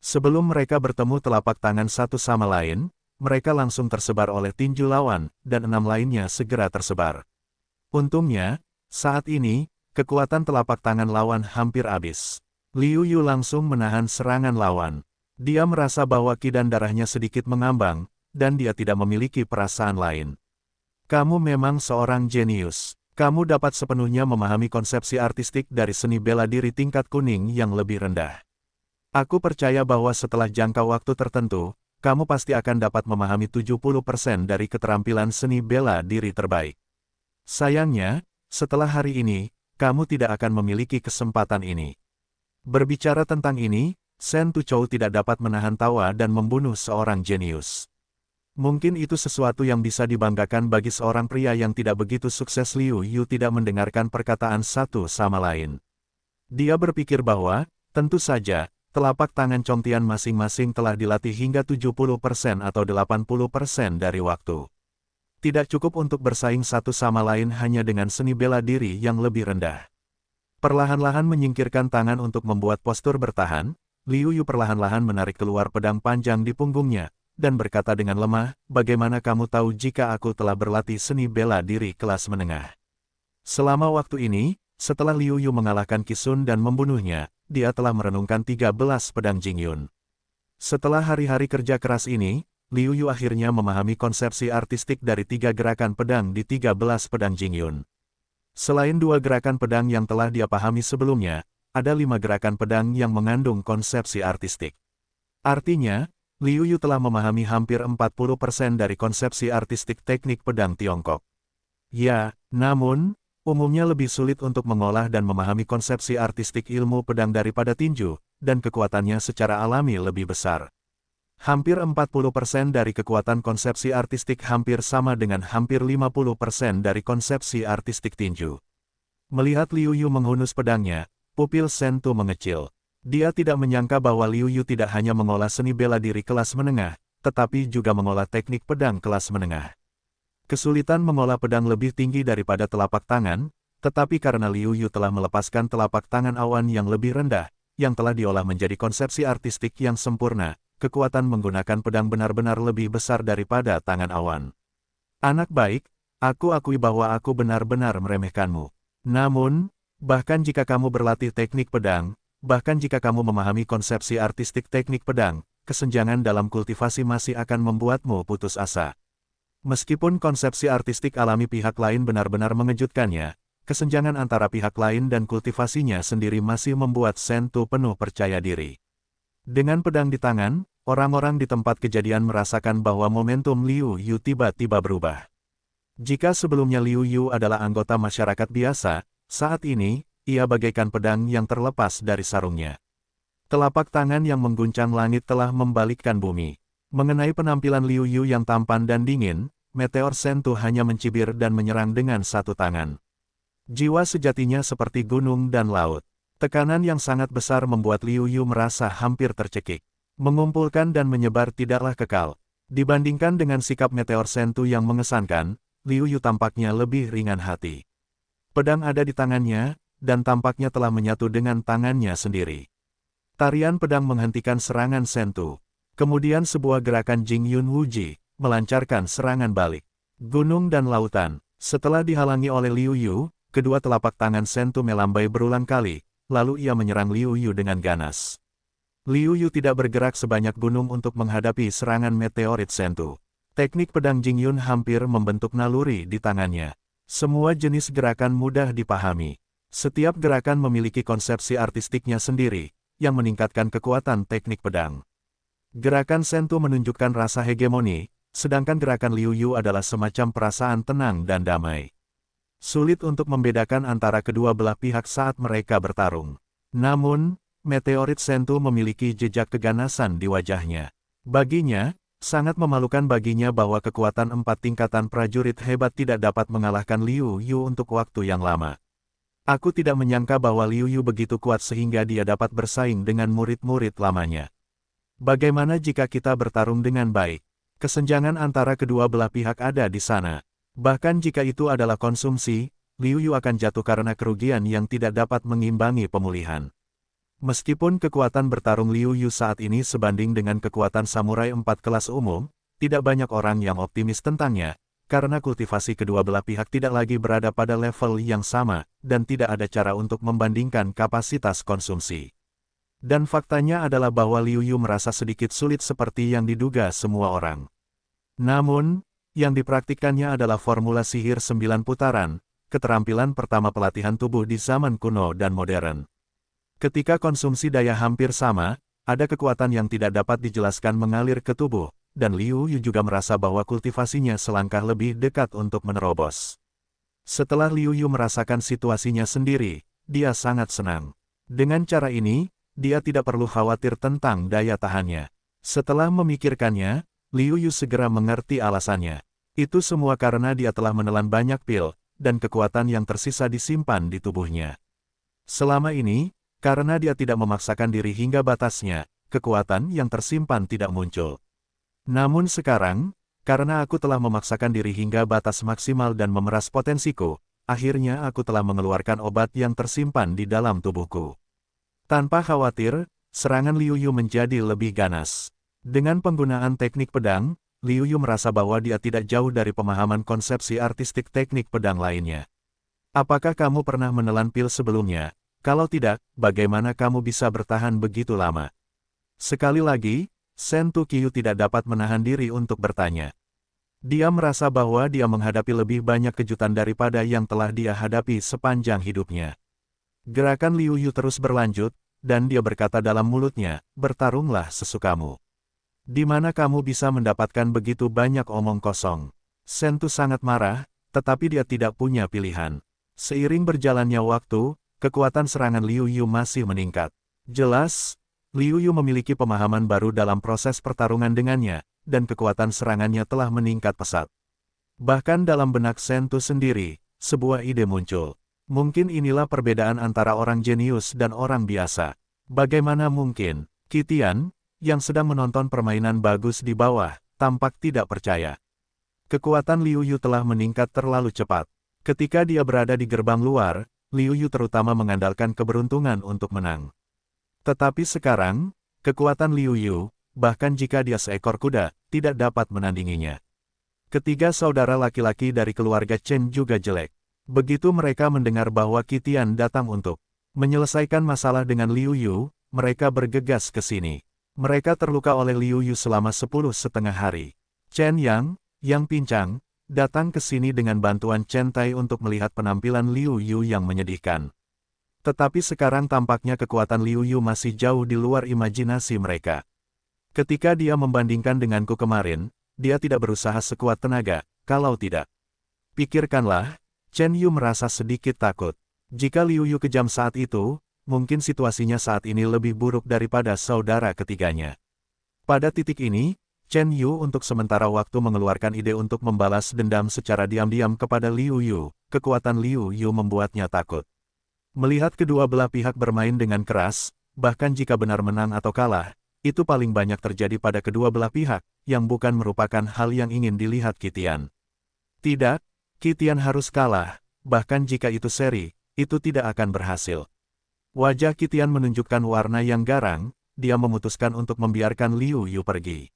Sebelum mereka bertemu telapak tangan satu sama lain, mereka langsung tersebar oleh tinju lawan, dan 6 lainnya segera tersebar. Untungnya, saat ini, kekuatan telapak tangan lawan hampir habis. Liu Yu langsung menahan serangan lawan. Dia merasa bahwa ki dan darahnya sedikit mengambang, dan dia tidak memiliki perasaan lain. Kamu memang seorang jenius. Kamu dapat sepenuhnya memahami konsepsi artistik dari seni bela diri tingkat kuning yang lebih rendah. Aku percaya bahwa setelah jangka waktu tertentu, kamu pasti akan dapat memahami 70% dari keterampilan seni bela diri terbaik. Sayangnya, setelah hari ini, kamu tidak akan memiliki kesempatan ini. Berbicara tentang ini, Shen Tuchou tidak dapat menahan tawa dan membunuh seorang jenius. Mungkin itu sesuatu yang bisa dibanggakan bagi seorang pria yang tidak begitu sukses. Liu Yu tidak mendengarkan perkataan satu sama lain. Dia berpikir bahwa, tentu saja, telapak tangan Chong Tian masing-masing telah dilatih hingga 70% atau 80% dari waktu. Tidak cukup untuk bersaing satu sama lain hanya dengan seni bela diri yang lebih rendah. Perlahan-lahan menyingkirkan tangan untuk membuat postur bertahan, Liu Yu perlahan-lahan menarik keluar pedang panjang di punggungnya, dan berkata dengan lemah, "Bagaimana kamu tahu jika aku telah berlatih seni bela diri kelas menengah?" Selama waktu ini, setelah Liu Yu mengalahkan Qi Sun dan membunuhnya, dia telah merenungkan 13 pedang Jingyun. Setelah hari-hari kerja keras ini, Liu Yu akhirnya memahami konsepsi artistik dari 3 gerakan pedang di 13 pedang Jingyun. Selain 2 gerakan pedang yang telah dia pahami sebelumnya, ada 5 gerakan pedang yang mengandung konsepsi artistik. Artinya, Liu Yu telah memahami hampir 40% dari konsepsi artistik teknik pedang Tiongkok. Ya, namun, umumnya lebih sulit untuk mengolah dan memahami konsepsi artistik ilmu pedang daripada tinju, dan kekuatannya secara alami lebih besar. Hampir 40% dari kekuatan konsepsi artistik hampir sama dengan hampir 50% dari konsepsi artistik tinju. Melihat Liu Yu menghunus pedangnya, pupil Shen Tu mengecil. Dia tidak menyangka bahwa Liu Yu tidak hanya mengolah seni bela diri kelas menengah, tetapi juga mengolah teknik pedang kelas menengah. Kesulitan mengolah pedang lebih tinggi daripada telapak tangan, Tetapi karena Liu Yu telah melepaskan telapak tangan awan yang lebih rendah, yang telah diolah menjadi konsepsi artistik yang sempurna, kekuatan menggunakan pedang benar-benar lebih besar daripada tangan awan. Anak baik, aku akui bahwa aku benar-benar meremehkanmu. Namun, bahkan jika kamu berlatih teknik pedang, bahkan jika kamu memahami konsepsi artistik teknik pedang, kesenjangan dalam kultivasi masih akan membuatmu putus asa. Meskipun konsepsi artistik alami pihak lain benar-benar mengejutkannya, kesenjangan antara pihak lain dan kultivasinya sendiri masih membuat Shen Tu penuh percaya diri. Dengan pedang di tangan, orang-orang di tempat kejadian merasakan bahwa momentum Liu Yu tiba-tiba berubah. Jika sebelumnya Liu Yu adalah anggota masyarakat biasa, saat ini, ia bagaikan pedang yang terlepas dari sarungnya. Telapak tangan yang mengguncang langit telah membalikkan bumi. Mengenai penampilan Liu Yu yang tampan dan dingin, meteor Shen Tu hanya mencibir dan menyerang dengan satu tangan. Jiwa sejatinya seperti gunung dan laut. Tekanan yang sangat besar membuat Liu Yu merasa hampir tercekik. Mengumpulkan dan menyebar tidaklah kekal. Dibandingkan dengan sikap meteor Shen Tu yang mengesankan, Liu Yu tampaknya lebih ringan hati. Pedang ada di tangannya, dan tampaknya telah menyatu dengan tangannya sendiri. Tarian pedang menghentikan serangan Shen Tu. Kemudian sebuah gerakan Jing Yun Wuji, melancarkan serangan balik. Gunung dan lautan. Setelah dihalangi oleh Liu Yu, kedua telapak tangan Shen Tu melambai berulang kali, lalu ia menyerang Liu Yu dengan ganas. Liu Yu tidak bergerak sebanyak gunung untuk menghadapi serangan meteorit Shen Tu. Teknik pedang Jing Yun hampir membentuk naluri di tangannya. Semua jenis gerakan mudah dipahami. Setiap gerakan memiliki konsepsi artistiknya sendiri, yang meningkatkan kekuatan teknik pedang. Gerakan Shen Tu menunjukkan rasa hegemoni, sedangkan gerakan Liu Yu adalah semacam perasaan tenang dan damai. Sulit untuk membedakan antara kedua belah pihak saat mereka bertarung. Namun, meteorit Shen Tu memiliki jejak keganasan di wajahnya. Baginya, sangat memalukan baginya bahwa kekuatan 4 tingkatan prajurit hebat tidak dapat mengalahkan Liu Yu untuk waktu yang lama. Aku tidak menyangka bahwa Liu Yu begitu kuat sehingga dia dapat bersaing dengan murid-murid lamanya. Bagaimana jika kita bertarung dengan baik? Kesenjangan antara kedua belah pihak ada di sana. Bahkan jika itu adalah konsumsi, Liu Yu akan jatuh karena kerugian yang tidak dapat mengimbangi pemulihan. Meskipun kekuatan bertarung Liu Yu saat ini sebanding dengan kekuatan samurai 4 kelas umum, tidak banyak orang yang optimis tentangnya, karena kultivasi kedua belah pihak tidak lagi berada pada level yang sama, dan tidak ada cara untuk membandingkan kapasitas konsumsi. Dan faktanya adalah bahwa Liu Yu merasa sedikit sulit seperti yang diduga semua orang. Namun, yang dipraktikkannya adalah formula sihir 9 putaran, keterampilan pertama pelatihan tubuh di zaman kuno dan modern. Ketika konsumsi daya hampir sama, ada kekuatan yang tidak dapat dijelaskan mengalir ke tubuh, dan Liu Yu juga merasa bahwa kultivasinya selangkah lebih dekat untuk menerobos. Setelah Liu Yu merasakan situasinya sendiri, dia sangat senang. Dengan cara ini, dia tidak perlu khawatir tentang daya tahannya. Setelah memikirkannya, Liu Yu segera mengerti alasannya. Itu semua karena dia telah menelan banyak pil, dan kekuatan yang tersisa disimpan di tubuhnya. Selama ini, karena dia tidak memaksakan diri hingga batasnya, kekuatan yang tersimpan tidak muncul. Namun sekarang, karena aku telah memaksakan diri hingga batas maksimal dan memeras potensiku, akhirnya aku telah mengeluarkan obat yang tersimpan di dalam tubuhku. Tanpa khawatir, serangan Liu Yu menjadi lebih ganas. Dengan penggunaan teknik pedang, Liu Yu merasa bahwa dia tidak jauh dari pemahaman konsepsi artistik teknik pedang lainnya. Apakah kamu pernah menelan pil sebelumnya? Kalau tidak, bagaimana kamu bisa bertahan begitu lama? Sekali lagi, Shen Tu Qiu tidak dapat menahan diri untuk bertanya. Dia merasa bahwa dia menghadapi lebih banyak kejutan daripada yang telah dia hadapi sepanjang hidupnya. Gerakan Liu Yu terus berlanjut, dan dia berkata dalam mulutnya, bertarunglah sesukamu. Di mana kamu bisa mendapatkan begitu banyak omong kosong? Shen Tu sangat marah, tetapi dia tidak punya pilihan. Seiring berjalannya waktu, kekuatan serangan Liu Yu masih meningkat. Jelas, Liu Yu memiliki pemahaman baru dalam proses pertarungan dengannya, dan kekuatan serangannya telah meningkat pesat. Bahkan dalam benak Shen Tu sendiri, sebuah ide muncul. Mungkin inilah perbedaan antara orang jenius dan orang biasa. Bagaimana mungkin? Qitian, yang sedang menonton permainan bagus di bawah, tampak tidak percaya. Kekuatan Liu Yu telah meningkat terlalu cepat. Ketika dia berada di gerbang luar, Liu Yu terutama mengandalkan keberuntungan untuk menang. Tetapi sekarang, kekuatan Liu Yu, bahkan jika dia seekor kuda, tidak dapat menandinginya. Ketiga saudara laki-laki dari keluarga Chen juga jelek. Begitu mereka mendengar bahwa Qi Tian datang untuk menyelesaikan masalah dengan Liu Yu, mereka bergegas ke sini. Mereka terluka oleh Liu Yu selama 10,5 hari. Chen yang pincang, datang ke sini dengan bantuan Chen Tai untuk melihat penampilan Liu Yu yang menyedihkan. Tetapi sekarang tampaknya kekuatan Liu Yu masih jauh di luar imajinasi mereka. Ketika dia membandingkan denganku kemarin, dia tidak berusaha sekuat tenaga, kalau tidak. Pikirkanlah, Chen Yu merasa sedikit takut. Jika Liu Yu kejam saat itu, mungkin situasinya saat ini lebih buruk daripada saudara ketiganya. Pada titik ini, Chen Yu untuk sementara waktu mengeluarkan ide untuk membalas dendam secara diam-diam kepada Liu Yu. Kekuatan Liu Yu membuatnya takut. Melihat kedua belah pihak bermain dengan keras, bahkan jika benar menang atau kalah, itu paling banyak terjadi pada kedua belah pihak, yang bukan merupakan hal yang ingin dilihat Qi Tian. Tidak, Qi Tian harus kalah, bahkan jika itu seri, itu tidak akan berhasil. Wajah Qi Tian menunjukkan warna yang garang, dia memutuskan untuk membiarkan Liu Yu pergi.